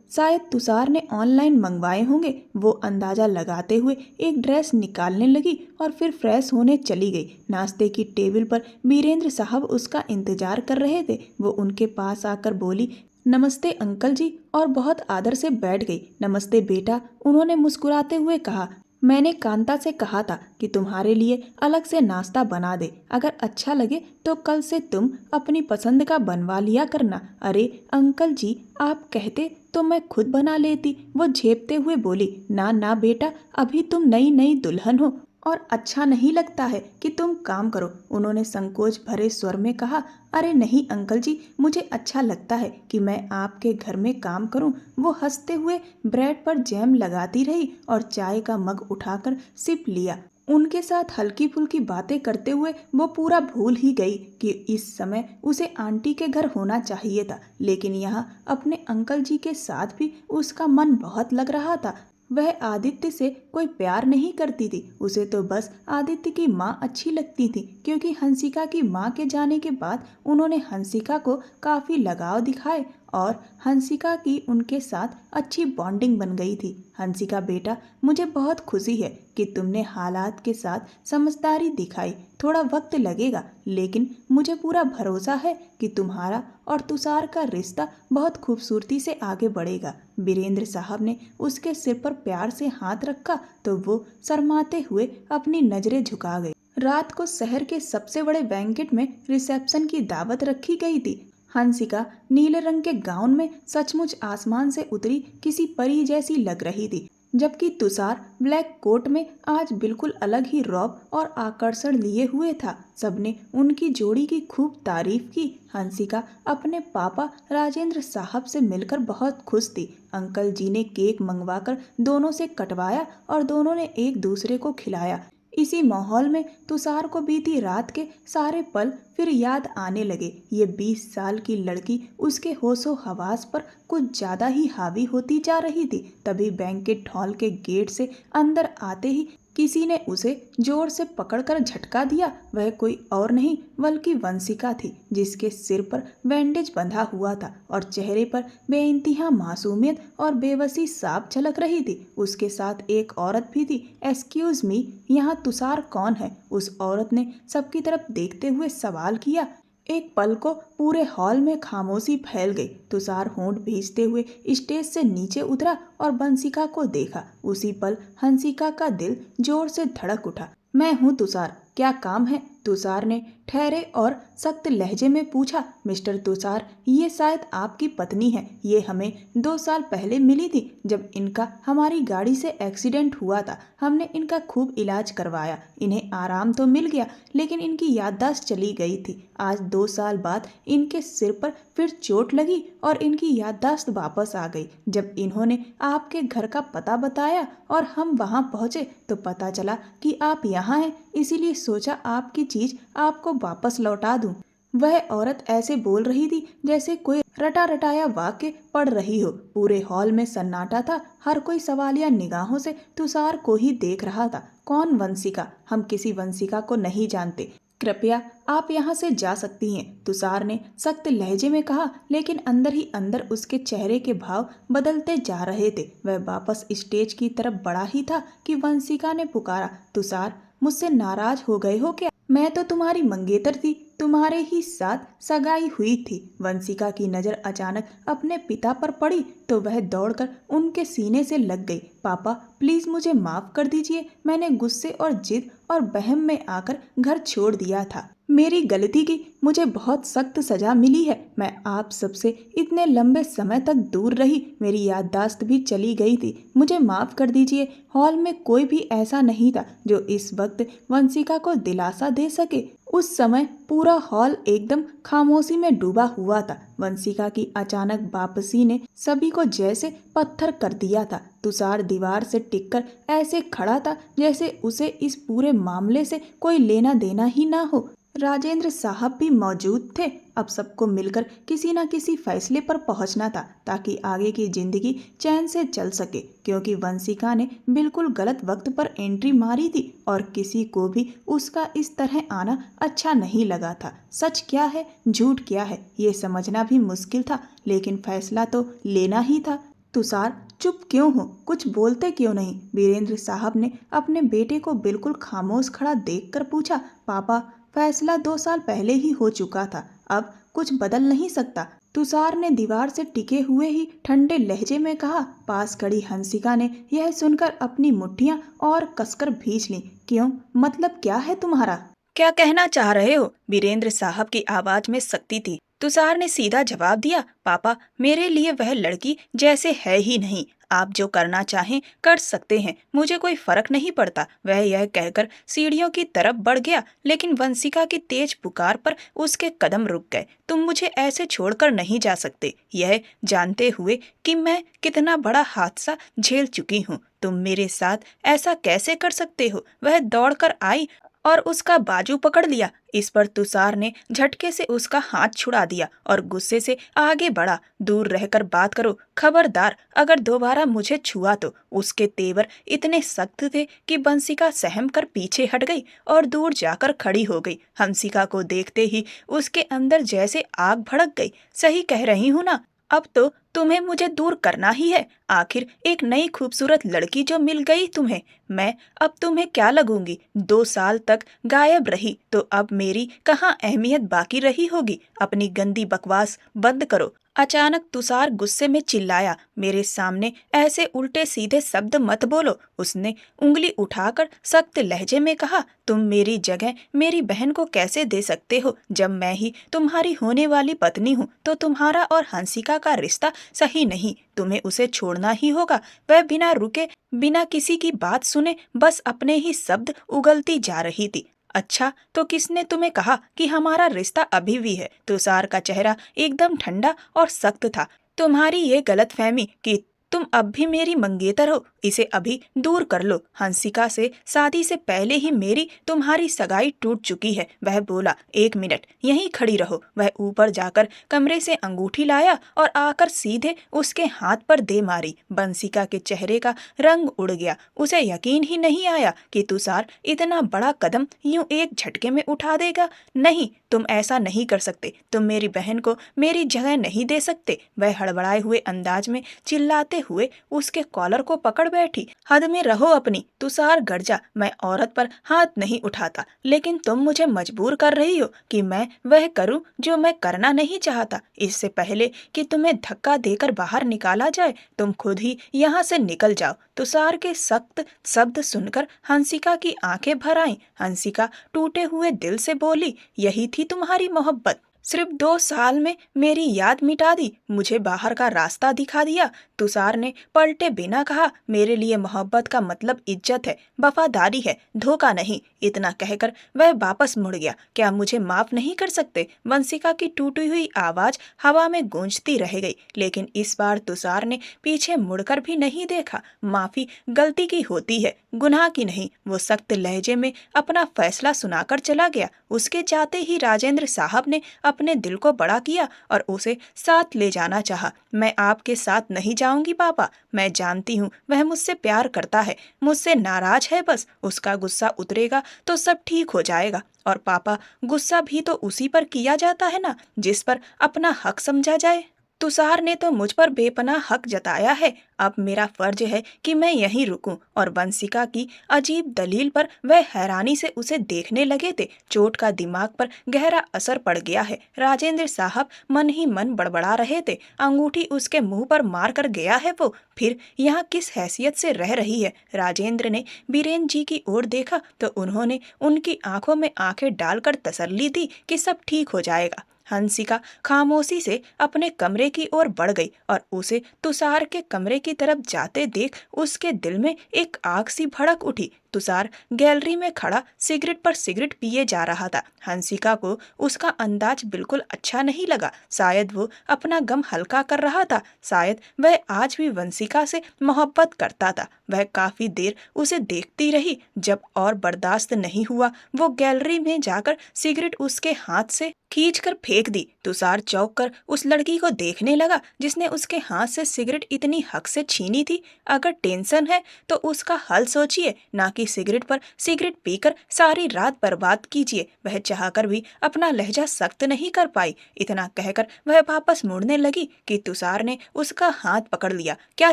शायद तुषार ने ऑनलाइन मंगवाए होंगे। वो अंदाज़ा लगाते हुए एक ड्रेस निकालने लगी और फिर फ्रेश होने चली गई। नाश्ते की टेबल पर वीरेंद्र साहब उसका इंतजार कर रहे थे। वो उनके पास आकर बोली, नमस्ते अंकल जी, और बहुत आदर से बैठ गई। नमस्ते बेटा, उन्होंने मुस्कुराते हुए कहा। मैंने कांता से कहा था कि तुम्हारे लिए अलग से नाश्ता बना दे, अगर अच्छा लगे तो कल से तुम अपनी पसंद का बनवा लिया करना। अरे अंकल जी, आप कहते तो मैं खुद बना लेती, वो झेपते हुए बोली। ना ना बेटा, अभी तुम नई नई दुल्हन हो और अच्छा नहीं लगता है कि तुम काम करो, उन्होंने संकोच भरे स्वर में कहा। अरे नहीं अंकल जी, मुझे अच्छा लगता है कि मैं आपके घर में काम करूं। वो हंसते हुए ब्रेड पर जैम लगाती रही और चाय का मग उठाकर सिप लिया। उनके साथ हल्की फुल्की बातें करते हुए वो पूरा भूल ही गई कि इस समय उसे आंटी के घर होना चाहिए था, लेकिन यहाँ अपने अंकल जी के साथ भी उसका मन बहुत लग रहा था। वह आदित्य से कोई प्यार नहीं करती थी, उसे तो बस आदित्य की माँ अच्छी लगती थी, क्योंकि हंसिका की माँ के जाने के बाद उन्होंने हंसिका को काफ़ी लगाव दिखाए और हंसिका की उनके साथ अच्छी बॉन्डिंग बन गई थी। हंसिका बेटा, मुझे बहुत खुशी है कि तुमने हालात के साथ समझदारी दिखाई। थोड़ा वक्त लगेगा, लेकिन मुझे पूरा भरोसा है कि तुम्हारा और तुषार का रिश्ता बहुत खूबसूरती से आगे बढ़ेगा। वीरेंद्र साहब ने उसके सिर पर प्यार से हाथ रखा तो वो शर्माते हुए अपनी नजरें झुका गई। रात को शहर के सबसे बड़े बैंकेट में रिसेप्शन की दावत रखी गई थी। हंसिका नीले रंग के गाउन में सचमुच आसमान से उतरी किसी परी जैसी लग रही थी, जबकि तुषार ब्लैक कोट में आज बिल्कुल अलग ही रौब और आकर्षण लिए हुए था। सबने उनकी जोड़ी की खूब तारीफ की। हंसिका अपने पापा राजेंद्र साहब से मिलकर बहुत खुश थी। अंकल जी ने केक मंगवाकर दोनों से कटवाया और दोनों ने एक दूसरे को खिलाया। इसी माहौल में तुषार को बीती रात के सारे पल फिर याद आने लगे। ये 20 साल की लड़की उसके होशो हवास पर कुछ ज़्यादा ही हावी होती जा रही थी। तभी बैंकेट हॉल के गेट से अंदर आते ही किसी ने उसे जोर से पकड़कर झटका दिया। वह कोई और नहीं बल्कि वंशिका थी, जिसके सिर पर बैंडेज बंधा हुआ था और चेहरे पर बेइंतहा मासूमियत और बेबसी साफ झलक रही थी। उसके साथ एक औरत भी थी। एक्सक्यूज मी, यहाँ तुषार कौन है? उस औरत ने सबकी तरफ देखते हुए सवाल किया। एक पल को पूरे हॉल में खामोशी फैल गई। तुषार होंठ भींचते हुए स्टेज से नीचे उतरा और वंशिका को देखा। उसी पल हंसिका का दिल जोर से धड़क उठा। मैं हूँ तुषार, क्या काम है? तुषार ने ठहरे और सख्त लहजे में पूछा। मिस्टर तुषार, ये शायद आपकी पत्नी है। ये हमें 2 साल पहले मिली थी जब इनका हमारी गाड़ी से एक्सीडेंट हुआ था। हमने इनका खूब इलाज करवाया, इन्हें आराम तो मिल गया लेकिन इनकी याददाश्त चली गई थी। आज 2 साल बाद इनके सिर पर फिर चोट लगी और इनकी याददाश्त वापस आ गई। जब इन्होंने आपके घर का पता बताया और हम वहां पहुंचे तो पता चला कि आप यहाँ हैं, इसीलिए सोचा आपकी चीज आपको वापस लौटा दूं। वह औरत ऐसे बोल रही थी जैसे कोई रटा रटाया वाक्य पढ़ रही हो। पूरे हॉल में सन्नाटा था। हर कोई सवालिया निगाहों से तुषार को ही देख रहा था। कौन वंशिका? हम किसी वंशिका को नहीं जानते। कृपया आप यहाँ से जा सकती हैं, तुषार ने सख्त लहजे में कहा, लेकिन अंदर ही अंदर उसके चेहरे के भाव बदलते जा रहे थे। वह वापस स्टेज की तरफ बढ़ा ही था कि वंशिका ने पुकारा, तुषार, मुझसे नाराज हो गए हो क्या? मैं तो तुम्हारी मंगेतर थी, तुम्हारे ही साथ सगाई हुई थी। वंशिका की नजर अचानक अपने पिता पर पड़ी तो वह दौड़कर उनके सीने से लग गई। पापा, प्लीज मुझे माफ कर दीजिए। मैंने गुस्से और जिद और बहम में आकर घर छोड़ दिया था। मेरी गलती की मुझे बहुत सख्त सजा मिली है। मैं आप सबसे इतने लंबे समय तक दूर रही, मेरी याददाश्त भी चली गई थी। मुझे माफ कर दीजिए। हॉल में कोई भी ऐसा नहीं था जो इस वक्त वंशिका को दिलासा दे सके। उस समय पूरा हॉल एकदम खामोशी में डूबा हुआ था। वंशिका की अचानक वापसी ने सभी को जैसे पत्थर कर दिया था। तुषार दीवार से टिककर ऐसे खड़ा था जैसे उसे इस पूरे मामले से कोई लेना देना ही ना हो। राजेंद्र साहब भी मौजूद थे। अब सबको मिलकर किसी न किसी फैसले पर पहुंचना था ताकि आगे की जिंदगी चैन से चल सके, क्योंकि वंशिका ने बिल्कुल गलत वक्त पर एंट्री मारी थी और किसी को भी उसका इस तरह आना अच्छा नहीं लगा था। सच क्या है, झूठ क्या है, ये समझना भी मुश्किल था, लेकिन फैसला तो लेना ही था। तुषार, चुप क्यों हो? कुछ बोलते क्यों नहीं? वीरेंद्र साहब ने अपने बेटे को बिल्कुल खामोश खड़ा देखकर पूछा। पापा, फैसला 2 साल पहले ही हो चुका था, अब कुछ बदल नहीं सकता। तुषार ने दीवार से टिके हुए ही ठंडे लहजे में कहा। पास खड़ी हंसिका ने यह सुनकर अपनी मुट्ठियां और कसकर भींच लीं। क्यों? मतलब क्या है तुम्हारा? क्या कहना चाह रहे हो? वीरेंद्र साहब की आवाज में सख्ती थी। तुषार ने सीधा जवाब दिया, पापा, मेरे लिए वह लड़की जैसे है ही नहीं। आप जो करना चाहें कर सकते हैं, मुझे कोई फर्क नहीं पड़ता। वह यह कहकर सीढ़ियों की तरफ बढ़ गया, लेकिन वंशिका की तेज पुकार पर उसके कदम रुक गए। तुम मुझे ऐसे छोड़कर नहीं जा सकते, यह जानते हुए कि मैं कितना बड़ा हादसा झेल चुकी हूँ। तुम मेरे साथ ऐसा कैसे कर सकते हो? वह दौड़कर आई और उसका बाजू पकड़ लिया। इस पर तुषार ने झटके से उसका हाथ छुड़ा दिया और गुस्से से आगे बढ़ा। दूर रहकर बात करो, खबरदार, अगर दोबारा मुझे छुआ तो। उसके तेवर इतने सख्त थे कि वंशिका सहम कर पीछे हट गई और दूर जाकर खड़ी हो गई। हंसिका को देखते ही उसके अंदर जैसे आग भड़क गई। सही कह रही हूँ ना? अब तो तुम्हें मुझे दूर करना ही है। आखिर एक नई खूबसूरत लड़की जो मिल गई तुम्हें, मैं अब तुम्हें क्या लगूंगी? 2 साल तक गायब रही तो अब मेरी कहाँ अहमियत बाकी रही होगी? अपनी गंदी बकवास बंद करो। अचानक तुषार गुस्से में चिल्लाया, मेरे सामने ऐसे उल्टे सीधे शब्द मत बोलो। उसने उंगली उठाकर सख्त लहजे में कहा, तुम मेरी जगह मेरी बहन को कैसे दे सकते हो? जब मैं ही तुम्हारी होने वाली पत्नी हूँ तो तुम्हारा और हंसिका का रिश्ता सही नहीं, तुम्हें उसे छोड़ना ही होगा। वह बिना रुके, बिना किसी की बात सुने बस अपने ही शब्द उगलती जा रही थी। अच्छा, तो किसने तुम्हें कहा कि हमारा रिश्ता अभी भी है? तुषार का चेहरा एकदम ठंडा और सख्त था। तुम्हारी ये गलतफहमी कि तुम अब भी मेरी मंगेतर हो, इसे अभी दूर कर लो। हंसिका से शादी से पहले ही मेरी तुम्हारी सगाई टूट चुकी है। वह बोला, 1 मिनट यहीं खड़ी रहो। वह ऊपर जाकर कमरे से अंगूठी लाया और आकर सीधे उसके हाथ पर दे मारी। बंसिका के चेहरे का रंग उड़ गया। उसे यकीन ही नहीं आया कि तुषार इतना बड़ा कदम यूं एक झटके में उठा देगा। नहीं, तुम ऐसा नहीं कर सकते। तुम मेरी बहन को मेरी जगह नहीं दे सकते। वह हड़बड़ाए हुए अंदाज में चिल्लाते हुए उसके कॉलर को पकड़ बैठी। हद में रहो अपनी, तुषार गर्जा। मैं औरत पर हाथ नहीं उठाता, लेकिन तुम मुझे मजबूर कर रही हो कि मैं वह करूं जो मैं करना नहीं चाहता। इससे पहले कि तुम्हें धक्का देकर बाहर निकाला जाए, तुम खुद ही यहाँ से निकल जाओ। तुषार के सख्त शब्द सुनकर हंसिका की आंखें भर आईं। हंसिका टूटे हुए दिल से बोली, यही थी तुम्हारी मोहब्बत? सिर्फ 2 साल में मेरी याद मिटा दी, मुझे बाहर का रास्ता दिखा दिया। तुषार ने पलटे बिना कहा, मेरे लिए मोहब्बत का मतलब इज्जत है, वफादारी है, धोखा नहीं। इतना कहकर वह वापस मुड़ गया। क्या मुझे माफ नहीं कर सकते? वंशिका की टूटी हुई आवाज हवा में गूंजती रह गई, लेकिन इस बार तुषार ने पीछे मुड़कर भी नहीं देखा। माफी गलती की होती है, गुनाह की नहीं। वो सख्त लहजे में अपना फैसला सुनाकर चला गया। उसके जाते ही राजेंद्र साहब ने अपने दिल को बड़ा किया और उसे साथ ले जाना चाहा। मैं आपके साथ नहीं जाऊंगी पापा, मैं जानती हूँ वह मुझसे प्यार करता है, मुझसे नाराज है, बस उसका गुस्सा उतरेगा तो सब ठीक हो जाएगा। और पापा, गुस्सा भी तो उसी पर किया जाता है ना जिस पर अपना हक समझा जाए। तुषार ने तो मुझ पर बेपनाह हक जताया है, अब मेरा फर्ज है कि मैं यहीं रुकूं। और वंशिका की अजीब दलील पर वह हैरानी से उसे देखने लगे थे। चोट का दिमाग पर गहरा असर पड़ गया है। राजेंद्र साहब मन ही मन बड़बड़ा रहे थे। अंगूठी उसके मुंह पर मार कर गया है वो, फिर यहाँ किस हैसियत से रह रही है? राजेंद्र ने बीरेन जी की ओर देखा तो उन्होंने उनकी आंखों में आंखें डालकर तसल्ली दी कि सब ठीक हो जाएगा। हंसिका खामोशी से अपने कमरे की ओर बढ़ गई और उसे तुषार के कमरे की तरफ जाते देख उसके दिल में एक आग सी भड़क उठी। तुषार गैलरी में खड़ा सिगरेट पर सिगरेट पिए जा रहा था। हंसिका को उसका अंदाज बिल्कुल अच्छा नहीं लगा। शायद वो अपना गम हल्का कर रहा था, शायद वह आज भी वंशिका से मोहब्बत करता था। वह काफी देर उसे देखती रही, जब और बर्दाश्त नहीं हुआ वो गैलरी में जाकर सिगरेट उसके हाथ से खींचकर फेंक दी। तुषार चौंक कर उस लड़की को देखने लगा जिसने उसके हाथ से सिगरेट इतनी हक से छीनी थी। अगर टेंशन है तो उसका हल सोचिए, ना कि सिगरेट पर सिगरेट पीकर सारी रात बर्बाद कीजिए। वह चाहकर भी अपना लहजा सख्त नहीं कर पाई। इतना कहकर वह वापस मुड़ने लगी कि तुषार ने उसका हाथ पकड़ लिया। क्या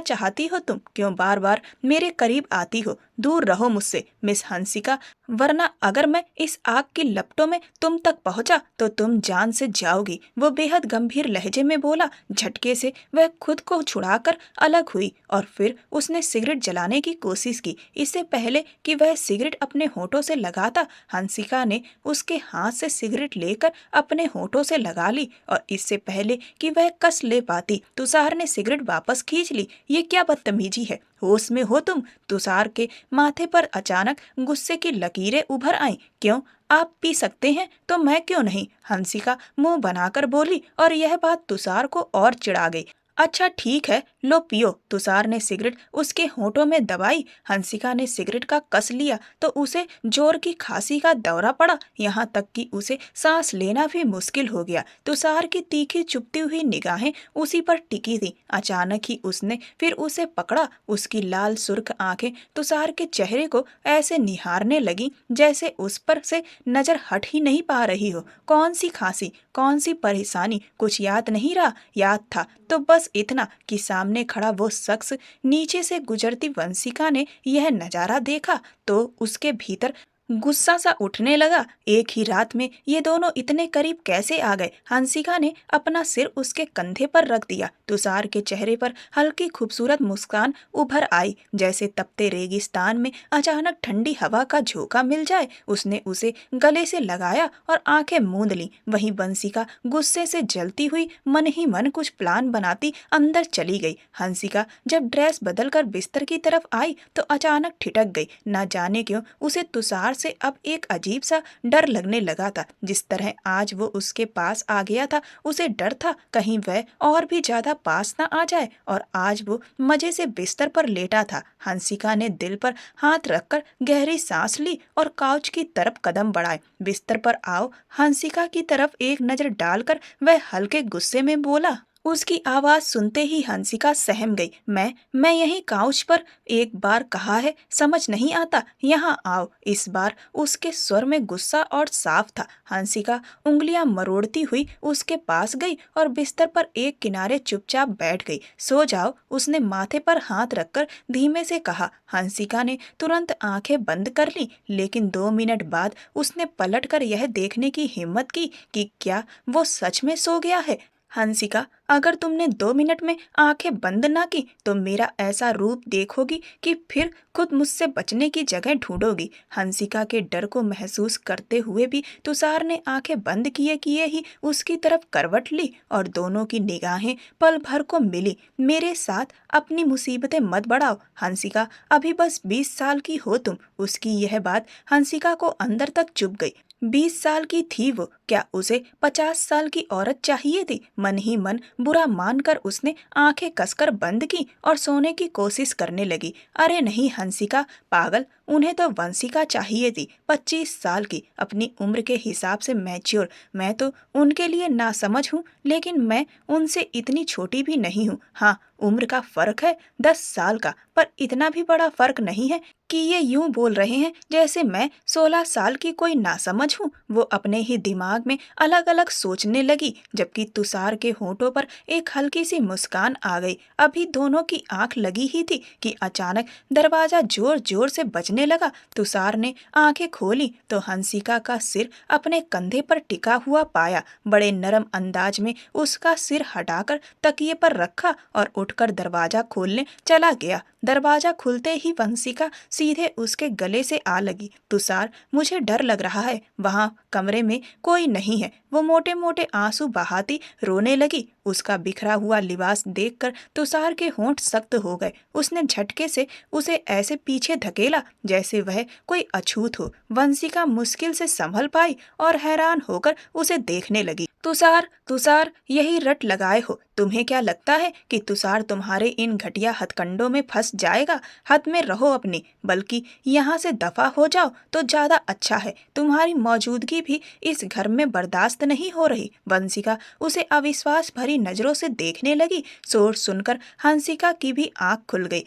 चाहती हो तुम? क्यों बार बार मेरे करीब आती हो? दूर रहो मुझसे मिस हंसिका, वरना अगर मैं इस आग की लपटों में तुम तक पहुंचा तो तुम जान से जाओगी। वो बेहद गंभीर लहजे में बोला। झटके से वह खुद को छुड़ाकर अलग हुई और फिर उसने सिगरेट जलाने की कोशिश की। इससे पहले कि वह सिगरेट अपने होठों से लगाता, हंसिका ने उसके हाथ से सिगरेट लेकर अपने होठों से लगा ली और इससे पहले कि वह कस ले पाती, तुषार ने सिगरेट वापस खींच ली। ये क्या बदतमीजी है? होश में हो तुम? तुषार के माथे पर अचानक गुस्से की लकीरें उभर आईं। क्यों? आप पी सकते हैं तो मैं क्यों नहीं? हंसिका मुंह बनाकर बोली और यह बात तुषार को और चिढ़ा गई। अच्छा ठीक है, लो पियो। तुषार ने सिगरेट उसके होठों में दबाई। हंसिका ने सिगरेट का कस लिया तो उसे जोर की खांसी का दौरा पड़ा, यहाँ तक कि उसे सांस लेना भी मुश्किल हो गया। तुषार की तीखी चुभती हुई निगाहें उसी पर टिकी थी। अचानक ही उसने फिर उसे पकड़ा। उसकी लाल सुर्ख आंखें तुषार के चेहरे को ऐसे निहारने लगी जैसे उस पर से नजर हट ही नहीं पा रही हो। कौन सी खांसी, कौन सी परेशानी? कुछ याद नहीं रहा? याद था तो बस इतना कि सामने खड़ा वो शख्स। नीचे से गुजरती वंशिका ने यह नजारा देखा तो उसके भीतर गुस्सा सा उठने लगा। एक ही रात में ये दोनों इतने करीब कैसे आ गए? हंसिका ने अपना सिर उसके कंधे पर रख दिया। तुषार के चेहरे पर हल्की खूबसूरत मुस्कान उभर आई, जैसे तपते रेगिस्तान में अचानक ठंडी हवा का झोंका मिल जाए। उसने उसे गले से लगाया और आंखें मूंद ली। वहीं वंशिका गुस्से से जलती हुई मन ही मन कुछ प्लान बनाती अंदर चली गई। हंसिका जब ड्रेस बदलकर बिस्तर की तरफ आई तो अचानक ठिठक गई। न जाने क्यों उसे तुषार से अब एक अजीब सा डर लगने लगा था। जिस तरह आज वो उसके पास आ गया था, उसे डर था कहीं वह और भी ज्यादा पास न आ जाए। और आज वो मजे से बिस्तर पर लेटा था। हंसिका ने दिल पर हाथ रखकर गहरी सांस ली और काउच की तरफ कदम बढ़ाए। बिस्तर पर आओ। हंसिका की तरफ एक नजर डालकर वह हल्के गुस्से में बोला। उसकी आवाज सुनते ही हंसिका सहम गई। मैं यही काउच पर एक बार कहा है, समझ नहीं आता, यहाँ आओ। इस बार उसके स्वर में गुस्सा और साफ था। हंसिका उंगलियां मरोड़ती हुई उसके पास गई और बिस्तर पर एक किनारे चुपचाप बैठ गई। सो जाओ, उसने माथे पर हाथ रखकर धीमे से कहा। हंसिका ने तुरंत आंखें बंद कर ली, लेकिन 2 मिनट बाद उसने पलटकर यह देखने की हिम्मत की कि क्या वो सच में सो गया है। हंसिका, अगर तुमने 2 मिनट में आंखें बंद ना की तो मेरा ऐसा रूप देखोगी कि फिर खुद मुझसे बचने की जगह ढूंढोगी। हंसिका के डर को महसूस करते हुए भी तुषार ने आंखें बंद किए किए ही उसकी तरफ करवट ली और दोनों की निगाहें पल भर को मिली। मेरे साथ अपनी मुसीबतें मत बढ़ाओ हंसिका, अभी बस 20 साल की हो तुम। उसकी यह बात हंसिका को अंदर तक चुभ गई। 20 साल की थी वो, क्या उसे 50 साल की औरत चाहिए थी? मन ही मन बुरा मानकर उसने आंखें कसकर बंद की और सोने की कोशिश करने लगी। अरे नहीं हंसिका पागल, उन्हें तो वंशिका चाहिए थी, 25 साल की, अपनी उम्र के हिसाब से मैच्योर। मैं तो उनके लिए नासमझ हूँ, लेकिन मैं उनसे इतनी छोटी भी नहीं हूँ। हाँ, उम्र का फर्क है 10 साल का, पर इतना भी बड़ा फर्क नहीं है कि ये यूं बोल रहे हैं जैसे मैं 16 साल की कोई नासमझ हूँ। वो अपने ही दिमाग में अलग अलग सोचने लगी, जबकि तुषार के होठों पर एक हल्की सी मुस्कान आ गई। अभी दोनों की आंख लगी ही थी कि अचानक दरवाजा जोर जोर से बजने लगा। तुषार ने आंखें खोली तो हंसिका का सिर अपने कंधे पर टिका हुआ पाया। बड़े नरम अंदाज में उसका सिर हटाकर तकिए पर रखा और उठकर दरवाजा खोलने चला गया। दरवाजा खुलते ही वंशिका सीधे उसके गले से आ लगी। तुषार, मुझे डर लग रहा है, वहाँ कमरे में कोई नहीं है। वो मोटे मोटे आंसू बहाती रोने लगी। उसका बिखरा हुआ लिबास देखकर तुषार के होंठ सख्त हो गए। उसने झटके से उसे ऐसे पीछे धकेला जैसे वह कोई अछूत हो। वंशिका मुश्किल से संभल पाई और हैरान होकर उसे देखने लगी। तुषार, तुषार, यही रट लगाए हो। तुम्हें क्या लगता है कि तुषार तुम्हारे इन घटिया हथकंडों में फंस जाएगा? हद में रहो अपनी, बल्कि यहाँ से दफा हो जाओ तो ज्यादा अच्छा है। तुम्हारी मौजूदगी भी इस घर में बर्दाश्त नहीं हो रही। वंशिका उसे अविश्वास भरी नजरों से देखने लगी। शोर सुनकर हंसिका की भी आंख खुल गई।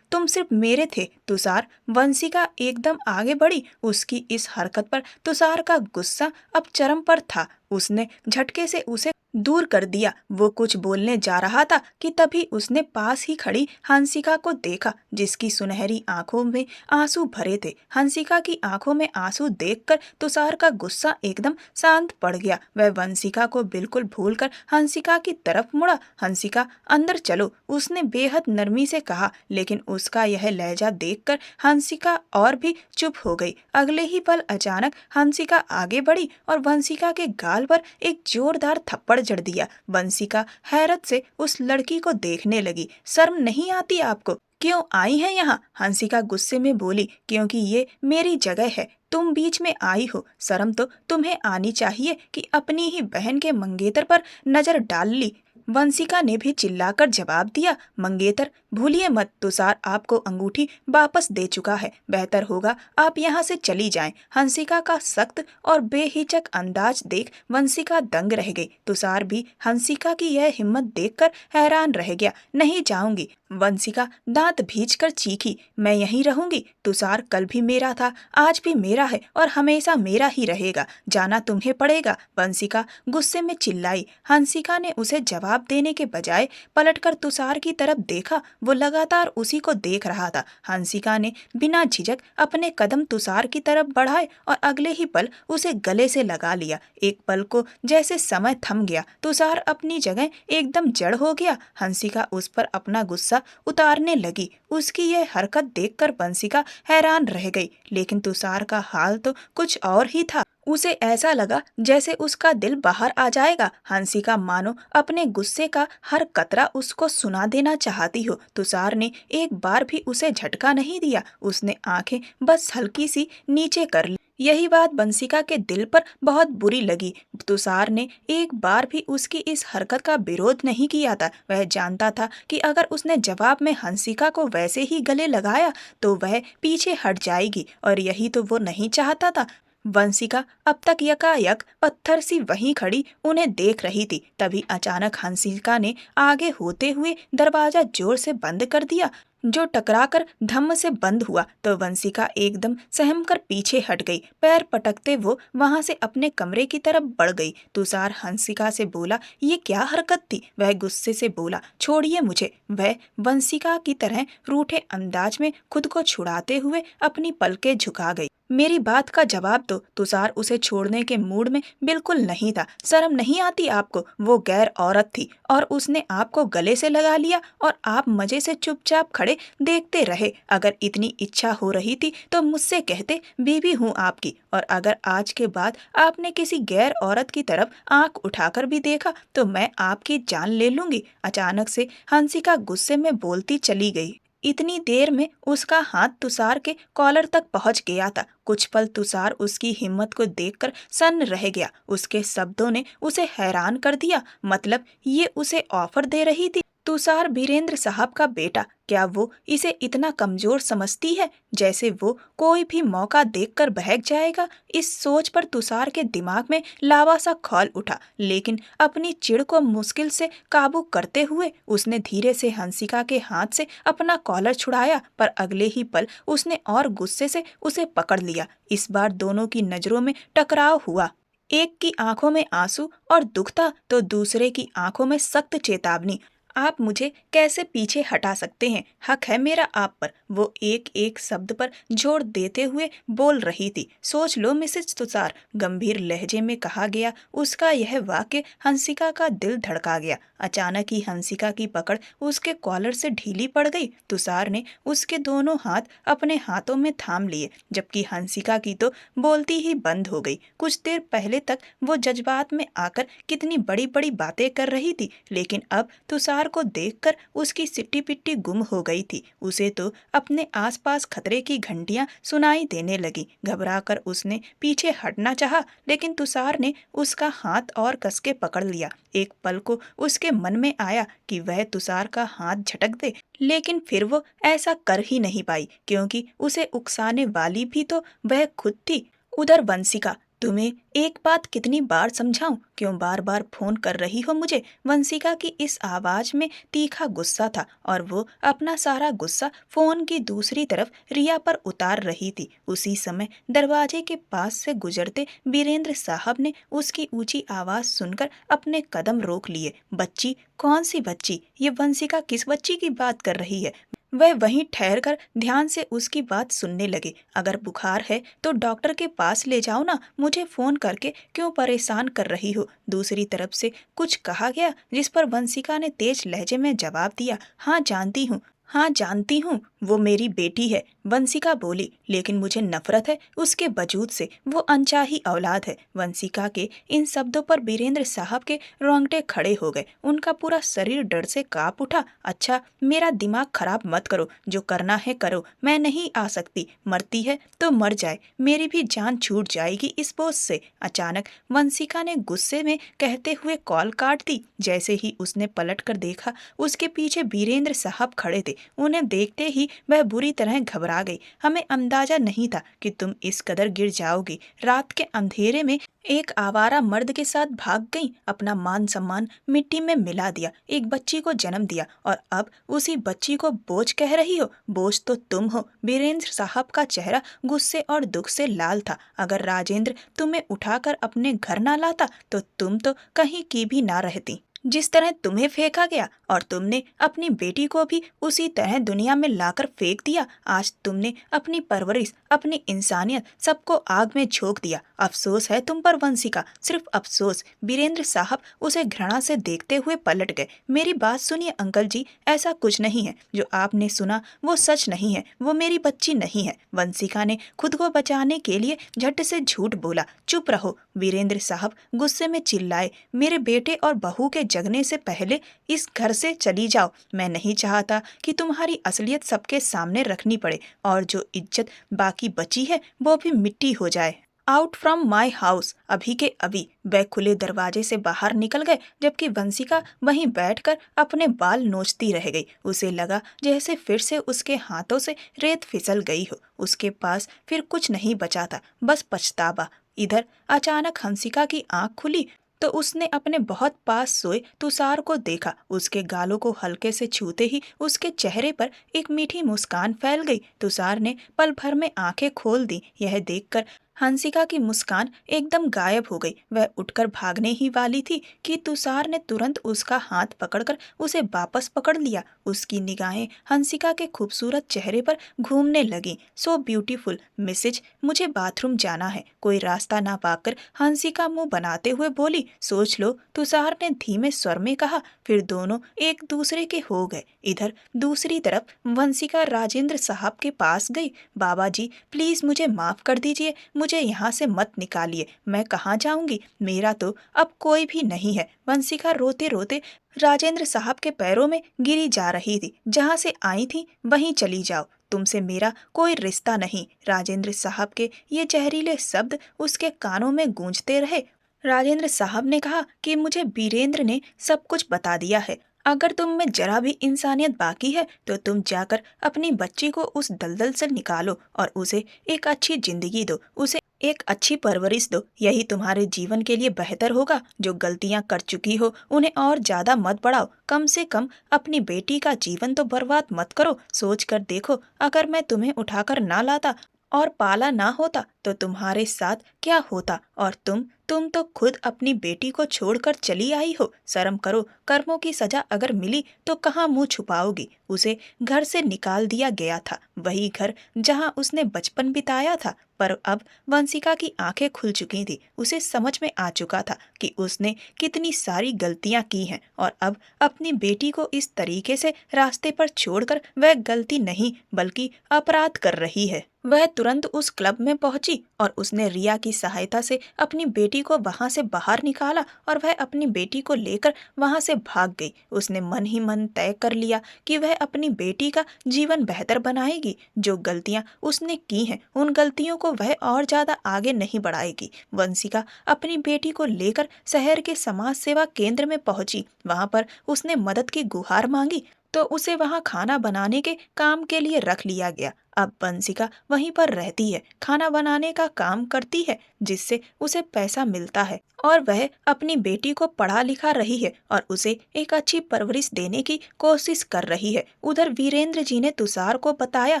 तुम सिर्फ मेरे थे तुषार। वंशिका एकदम आगे बढ़ी। उसकी इस हरकत पर तुषार का गुस्सा अब चरम पर था। उसने झटके से उसे दूर कर दिया। वो कुछ बोलने जा रहा था कि तभी उसने पास ही खड़ी हंसिका को देखा, जिसकी सुनहरी आंखों में आंसू भरे थे। हंसिका की आंखों में आंसू देखकर तुषार का गुस्सा एकदम शांत पड़ गया। वह वंशिका को बिल्कुल भूलकर हंसिका की तरफ मुड़ा। हंसिका, अंदर चलो, उसने बेहद नरमी से कहा, लेकिन उसका यह लहजा देखकर हंसिका और भी चुप हो गई। अगले ही पल अचानक हंसिका आगे बढ़ी और वंशिका के गाल पर एक जोरदार थप्पड़ जड़ दिया। वंशिका हैरत से उस लड़की को देखने लगी। शर्म नहीं आती आपको? क्यों आई हैं यहाँ? हंसिका गुस्से में बोली। क्योंकि ये मेरी जगह है, तुम बीच में आई हो। शर्म तो तुम्हें आनी चाहिए कि अपनी ही बहन के मंगेतर पर नजर डाल ली। वंशिका ने भी चिल्लाकर जवाब दिया। मंगेतर? भूलिए मत, तुषार आपको अंगूठी वापस दे चुका है। बेहतर होगा आप यहाँ से चली जाएं। हंसिका का सख्त और बेहिचक अंदाज देख वंशिका दंग रह गई। तुषार भी हंसिका की यह हिम्मत देखकर हैरान रह गया। नहीं जाऊंगी, वंशिका दांत भींचकर चीखी। मैं यहीं रहूंगी। तुषार कल भी मेरा था, आज भी मेरा है और हमेशा मेरा ही रहेगा। जाना तुम्हें पड़ेगा, वंशिका गुस्से में चिल्लाई। हंसिका ने उसे जवाब देने के बजाय पलटकर तुषार की तरफ देखा। वो लगातार उसी को देख रहा था। हंसिका ने बिना झिझक अपने कदम तुषार की तरफ बढ़ाए और अगले ही पल उसे गले से लगा लिया। एक पल को जैसे समय थम गया। तुषार अपनी जगह एकदम जड़ हो गया। हंसिका उस पर अपना गुस्सा उतारने लगी। उसकी यह हरकत देखकर वंशिका हैरान रह गई, लेकिन तुषार का हाल तो कुछ और ही था। उसे ऐसा लगा जैसे उसका दिल बाहर आ जाएगा। हंसिका मानो अपने गुस्से का हर कतरा उसको सुना देना चाहती हो। तुषार ने एक बार भी उसे झटका नहीं दिया। उसने आंखें बस हल्की सी नीचे कर ली। यही बात वंशिका के दिल पर बहुत बुरी लगी। तुषार ने एक बार भी उसकी इस हरकत का विरोध नहीं किया था। वह जानता था कि अगर उसने जवाब में हंसिका को वैसे ही गले लगाया तो वह पीछे हट जाएगी, और यही तो वो नहीं चाहता था। वंशिका अब तक यकायक पत्थर सी वहीं खड़ी उन्हें देख रही थी। तभी अचानक हंसिका ने आगे होते हुए दरवाजा जोर से बंद कर दिया, जो टकराकर धम्म से बंद हुआ। तो वंशिका एकदम सहम कर पीछे हट गई। पैर पटकते वो वहां से अपने कमरे की तरफ बढ़ गई। तुषार हंसिका से बोला, ये क्या हरकत थी? वह गुस्से से बोला, छोड़िए मुझे। वह वंशिका की तरह रूठे अंदाज में खुद को छुड़ाते हुए अपनी पलकें झुका गई। मेरी बात का जवाब दो। तुषार उसे छोड़ने के मूड में बिल्कुल नहीं था। शर्म नहीं आती आपको? वो गैर औरत थी और उसने आपको गले से लगा लिया और आप मजे से चुपचाप खड़े देखते रहे। अगर इतनी इच्छा हो रही थी तो मुझसे कहते, बीवी हूँ आपकी। और अगर आज के बाद आपने किसी गैर औरत की तरफ आंख उठाकर भी देखा तो मैं आपकी जान ले लूंगी। अचानक से हंसिका गुस्से में बोलती चली गई। इतनी देर में उसका हाथ तुषार के कॉलर तक पहुंच गया था। कुछ पल तुषार उसकी हिम्मत को देखकर सन्न रह गया। उसके शब्दों ने उसे हैरान कर दिया। मतलब ये उसे ऑफर दे रही थी? तुषार बीरेंद्र साहब का बेटा, क्या वो इसे इतना कमजोर समझती है? जैसे वो कोई भी मौका देखकर बहक जाएगा। इस सोच पर तुषार के दिमाग में लावा सा खौल उठा, लेकिन अपनी चिढ़ को मुश्किल से काबू करते हुए उसने धीरे से हंसिका के हाथ से अपना कॉलर छुड़ाया। पर अगले ही पल उसने और गुस्से से उसे पकड़ लिया। इस बार दोनों की नजरों में टकराव हुआ। एक की आंखों में आंसू और दुख था तो दूसरे की आंखों में सख्त चेतावनी। आप मुझे कैसे पीछे हटा सकते हैं? हक है मेरा आप पर। वो एक एक शब्द पर जोर देते हुए बोल रही थी। सोच लो मिसेज तुषार, गंभीर लहजे में कहा गया। उसका यह वाक्य हंसिका का दिल धड़का गया। अचानक ही हंसिका की पकड़ उसके कॉलर से ढीली पड़ गई। तुषार ने उसके दोनों हाथ अपने हाथों में थाम लिए, जबकि हंसिका की तो बोलती ही बंद हो गई। कुछ देर पहले तक वो जज्बात में आकर कितनी बड़ी बड़ी बातें कर रही थी, लेकिन अब तुषार को देखकर उसकी सिट्टी पिट्टी गुम हो गई थी। उसे तो अपने आसपास खतरे की घंटियां सुनाई देने लगी। घबराकर उसने पीछे हटना चाहा, लेकिन तुषार ने उसका हाथ और कसके पकड़ लिया। एक पल को उसके मन में आया कि वह तुषार का हाथ झटक दे, लेकिन फिर वो ऐसा कर ही नहीं पाई, क्योंकि उसे उकसाने वाली भी तो वह खुद थी। उधर वंशिका, तुम्हें एक बात कितनी बार समझाऊं? क्यों बार बार फोन कर रही हो मुझे? वंशिका की इस आवाज में तीखा गुस्सा था और वो अपना सारा गुस्सा फोन की दूसरी तरफ रिया पर उतार रही थी। उसी समय दरवाजे के पास से गुजरते बीरेंद्र साहब ने उसकी ऊंची आवाज सुनकर अपने कदम रोक लिए। बच्ची? कौन सी बच्ची? ये वंशिका किस बच्ची की बात कर रही है? वह वहीं ठहरकर ध्यान से उसकी बात सुनने लगे। अगर बुखार है तो डॉक्टर के पास ले जाओ ना, मुझे फोन करके क्यों परेशान कर रही हो? दूसरी तरफ से कुछ कहा गया, जिस पर वंशिका ने तेज लहजे में जवाब दिया, हाँ जानती हूँ, हाँ जानती हूँ, वो मेरी बेटी है। वंशिका बोली, लेकिन मुझे नफरत है उसके वजूद से। वो अनचाही औलाद है। वंशिका के इन शब्दों पर बीरेंद्र साहब के रोंगटे खड़े हो गए। उनका पूरा शरीर डर से कांप उठा। अच्छा, मेरा दिमाग खराब मत करो, जो करना है करो, मैं नहीं आ सकती। मरती है तो मर जाए, मेरी भी जान छूट जाएगी इस बोझ से। अचानक वंशिका ने गुस्से में कहते हुए कॉल काट दी। जैसे ही उसने पलट कर देखा, उसके पीछे बीरेंद्र साहब खड़े थे। उन्हें देखते ही वह बुरी तरह घबरा गई। हमें अंदाजा नहीं था कि तुम इस कदर गिर जाओगी। रात के अंधेरे में एक आवारा मर्द के साथ भाग गई, अपना मान सम्मान मिट्टी में मिला दिया, एक बच्ची को जन्म दिया, और अब उसी बच्ची को बोझ कह रही हो? बोझ तो तुम हो। बीरेंद्र साहब का चेहरा गुस्से और दुख से लाल था। अगर राजेंद्र तुम्हें उठाकर अपने घर ना लाता तो तुम तो कहीं की भी ना रहती। जिस तरह तुम्हें फेंका गया और तुमने अपनी बेटी को भी उसी तरह दुनिया में लाकर फेंक दिया। आज तुमने अपनी परवरिश, अपनी इंसानियत सबको आग में झोंक दिया। अफसोस है तुम पर वंशिका, सिर्फ अफसोस। बीरेंद्र साहब उसे घृणा से देखते हुए पलट गए। मेरी बात सुनिए अंकल जी, ऐसा कुछ नहीं है। जो आपने सुना वो सच नहीं है। वो मेरी बच्ची नहीं है। वंशिका ने खुद को बचाने के लिए झट से झूठ बोला। चुप रहो, बीरेंद्र साहब गुस्से में चिल्लाए। मेरे बेटे और बहू के जगने से पहले इस घर से चली जाओ। मैं नहीं चाहता कि तुम्हारी असलियत सबके सामने रखनी पड़े और जो इज्जत बाकी बची है वो भी मिट्टी हो जाए। आउट फ्रॉम माई हाउस, अभी के अभी। वह खुले दरवाजे से बाहर निकल गए, जबकि वंशिका वहीं बैठकर अपने बाल नोचती रह गई। उसे लगा जैसे फिर से उसके हाथों से रेत फिसल गई हो। उसके पास फिर कुछ नहीं बचा था, बस पछतावा। इधर अचानक हंसिका की आंख खुली तो उसने अपने बहुत पास सोए तुषार को देखा। उसके गालों को हल्के से छूते ही उसके चेहरे पर एक मीठी मुस्कान फैल गई। तुषार ने पल भर में आंखें खोल दी। यह देखकर हंसिका की मुस्कान एकदम गायब हो गई। वह उठकर भागने ही वाली थी कि तुषार ने तुरंत उसका हाथ पकड़कर उसे वापस पकड़ लिया। उसकी निगाहें हंसिका के खूबसूरत चेहरे पर घूमने लगी। सो ब्यूटीफुल मिसेज, मुझे बाथरूम जाना है। कोई रास्ता ना पाकर हंसिका मुंह बनाते हुए बोली। सोच लो, तुषार ने धीमे स्वर में कहा। फिर दोनों एक दूसरे के हो गए। इधर दूसरी तरफ वंशिका राजेंद्र साहब के पास गई। बाबा जी, प्लीज मुझे माफ कर दीजिए, मुझे यहाँ से मत निकालिए। मैं कहाँ जाऊंगी, मेरा तो अब कोई भी नहीं है। वंशिका रोते रोते राजेंद्र साहब के पैरों में गिरी जा रही थी। जहाँ से आई थी वहीं चली जाओ, तुमसे मेरा कोई रिश्ता नहीं। राजेंद्र साहब के ये जहरीले शब्द उसके कानों में गूंजते रहे। राजेंद्र साहब ने कहा कि मुझे वीरेंद्र ने सब कुछ बता दिया है। अगर तुम में जरा भी इंसानियत बाकी है तो तुम जाकर अपनी बच्ची को उस दलदल से निकालो और उसे एक अच्छी जिंदगी दो, उसे एक अच्छी परवरिश दो। यही तुम्हारे जीवन के लिए बेहतर होगा। जो गलतियां कर चुकी हो उन्हें और ज्यादा मत बढ़ाओ। कम से कम अपनी बेटी का जीवन तो बर्बाद मत करो। सोच कर देखो, अगर मैं तुम्हें उठाकर ना लाता और पाला ना होता तो तुम्हारे साथ क्या होता। और तुम तो खुद अपनी बेटी को छोड़कर चली आई हो। शर्म करो। कर्मों की सजा अगर मिली तो कहाँ मुंह छुपाओगी। उसे घर से निकाल दिया गया था, वही घर जहां उसने बचपन बिताया था। पर अब वंशिका की आंखें खुल चुकी थी। उसे समझ में आ चुका था कि उसने कितनी सारी गलतियां की हैं और अब अपनी बेटी को इस तरीके से रास्ते पर छोड़कर वह गलती नहीं बल्कि अपराध कर रही है। वह तुरंत उस क्लब में पहुंची और उसने रिया की सहायता से अपनी बेटी को वहां से बाहर निकाला और वह अपनी बेटी को लेकर वहां से भाग गई। उसने मन ही मन तय कर लिया कि वह अपनी बेटी का जीवन बेहतर बनाएगी। जो गलतियां उसने की हैं उन गलतियों को वह और ज्यादा आगे नहीं बढ़ाएगी। वंशिका अपनी बेटी को लेकर शहर के समाज सेवा केंद्र में पहुंची। वहां पर उसने मदद की गुहार मांगी तो उसे वहां खाना बनाने के काम के लिए रख लिया गया। अब वंशिका वहीं पर रहती है, खाना बनाने का काम करती है जिससे उसे पैसा मिलता है और वह अपनी बेटी को पढ़ा लिखा रही है और उसे एक अच्छी परवरिश देने की कोशिश कर रही है। उधर वीरेंद्र जी ने तुषार को बताया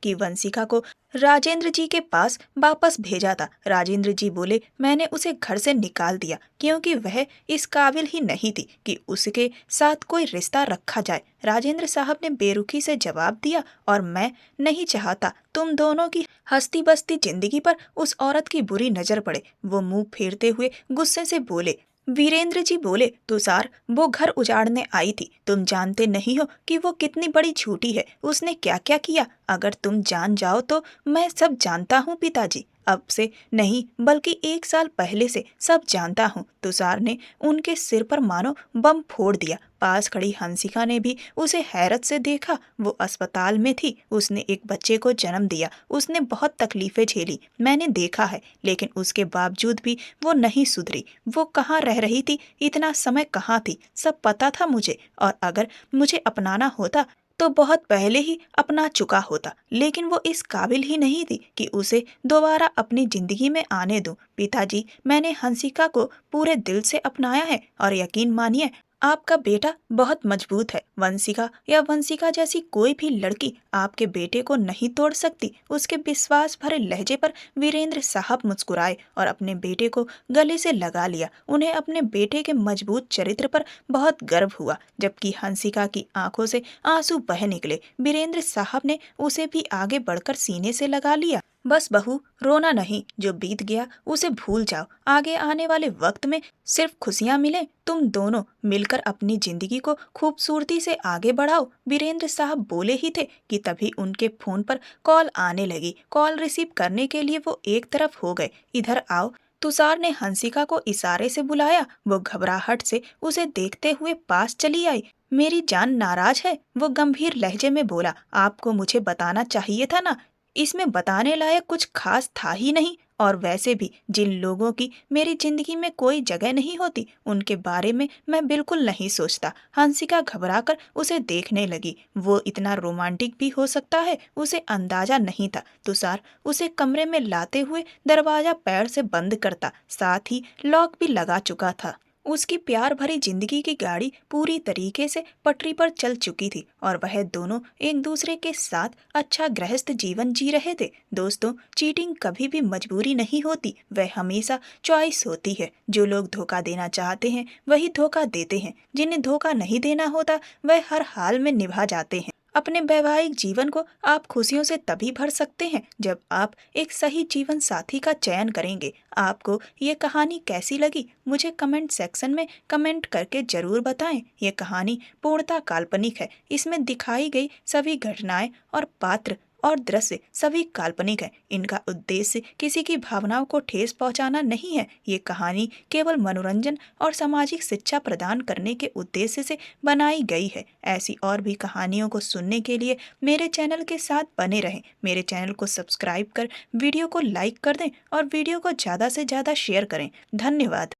कि वंशिका को राजेंद्र जी के पास वापस भेजा था। राजेंद्र जी बोले, मैंने उसे घर से निकाल दिया क्योंकि वह इस काबिल ही नहीं थी कि उसके साथ कोई रिश्ता रखा जाए। राजेंद्र साहब ने बेरुखी से जवाब दिया, और मैं नहीं चाहता तुम दोनों की हंसती बसती जिंदगी पर उस औरत की बुरी नजर पड़े। वो मुंह फेरते हुए गुस्से से बोले। वीरेंद्र जी बोले, तुषार, वो घर उजाड़ने आई थी। तुम जानते नहीं हो कि वो कितनी बड़ी झूठी है। उसने क्या क्या किया। अगर तुम जान जाओ तो मैं सब जानता हूँ पिताजी। अब से नहीं बल्कि 1 साल पहले से सब जानता हूँ। तुषार ने उनके सिर पर मानो बम फोड़ दिया। पास खड़ी हंसिका ने भी उसे हैरत से देखा। वो अस्पताल में थी, उसने एक बच्चे को जन्म दिया, उसने बहुत तकलीफें झेली, मैंने देखा है। लेकिन उसके बावजूद भी वो नहीं सुधरी। वो कहाँ रह रही थी, इतना समय कहाँ थी, सब पता था मुझे। और अगर मुझे अपनाना होता तो बहुत पहले ही अपना चुका होता। लेकिन वो इस काबिल ही नहीं थी कि उसे दोबारा अपनी जिंदगी में आने दूं। पिताजी, मैंने हंसिका को पूरे दिल से अपनाया है और यकीन मानिए आपका बेटा बहुत मजबूत है। वंशिका या वंशिका जैसी कोई भी लड़की आपके बेटे को नहीं तोड़ सकती। उसके विश्वास भरे लहजे पर वीरेंद्र साहब मुस्कुराए और अपने बेटे को गले से लगा लिया। उन्हें अपने बेटे के मजबूत चरित्र पर बहुत गर्व हुआ। जबकि हंसिका की आंखों से आंसू बह निकले। वीरेंद्र साहब ने उसे भी आगे बढ़कर सीने से लगा लिया। बस बहू, रोना नहीं, जो बीत गया उसे भूल जाओ। आगे आने वाले वक्त में सिर्फ खुशियां मिले। तुम दोनों मिलकर अपनी जिंदगी को खूबसूरती से आगे बढ़ाओ। वीरेंद्र साहब बोले ही थे कि तभी उनके फोन पर कॉल आने लगी। कॉल रिसीव करने के लिए वो एक तरफ हो गए। इधर आओ। तुषार ने हंसिका को इशारे से बुलाया। वो घबराहट से उसे देखते हुए पास चली आई। मेरी जान नाराज है, वो गंभीर लहजे में बोला। आपको मुझे बताना चाहिए था ना, इसमें बताने लायक कुछ खास था ही नहीं। और वैसे भी जिन लोगों की मेरी जिंदगी में कोई जगह नहीं होती उनके बारे में मैं बिल्कुल नहीं सोचता। हंसिका घबराकर उसे देखने लगी। वो इतना रोमांटिक भी हो सकता है उसे अंदाजा नहीं था। तुषार उसे कमरे में लाते हुए दरवाजा पैर से बंद करता, साथ ही लॉक भी लगा चुका था। उसकी प्यार भरी जिंदगी की गाड़ी पूरी तरीके से पटरी पर चल चुकी थी और वह दोनों एक दूसरे के साथ अच्छा गृहस्थ जीवन जी रहे थे। दोस्तों, चीटिंग कभी भी मजबूरी नहीं होती, वह हमेशा चॉइस होती है। जो लोग धोखा देना चाहते हैं वही धोखा देते हैं, जिन्हें धोखा नहीं देना होता वह हर हाल में निभा जाते हैं। अपने वैवाहिक जीवन को आप खुशियों से तभी भर सकते हैं जब आप एक सही जीवन साथी का चयन करेंगे। आपको ये कहानी कैसी लगी मुझे कमेंट सेक्शन में कमेंट करके जरूर बताएं। ये कहानी पूर्णतः काल्पनिक है। इसमें दिखाई गई सभी घटनाएं और पात्र और दृश्य सभी काल्पनिक है। इनका उद्देश्य किसी की भावनाओं को ठेस पहुंचाना नहीं है। ये कहानी केवल मनोरंजन और सामाजिक शिक्षा प्रदान करने के उद्देश्य से बनाई गई है। ऐसी और भी कहानियों को सुनने के लिए मेरे चैनल के साथ बने रहें। मेरे चैनल को सब्सक्राइब कर वीडियो को लाइक कर दें और वीडियो को ज़्यादा से ज़्यादा शेयर करें। धन्यवाद।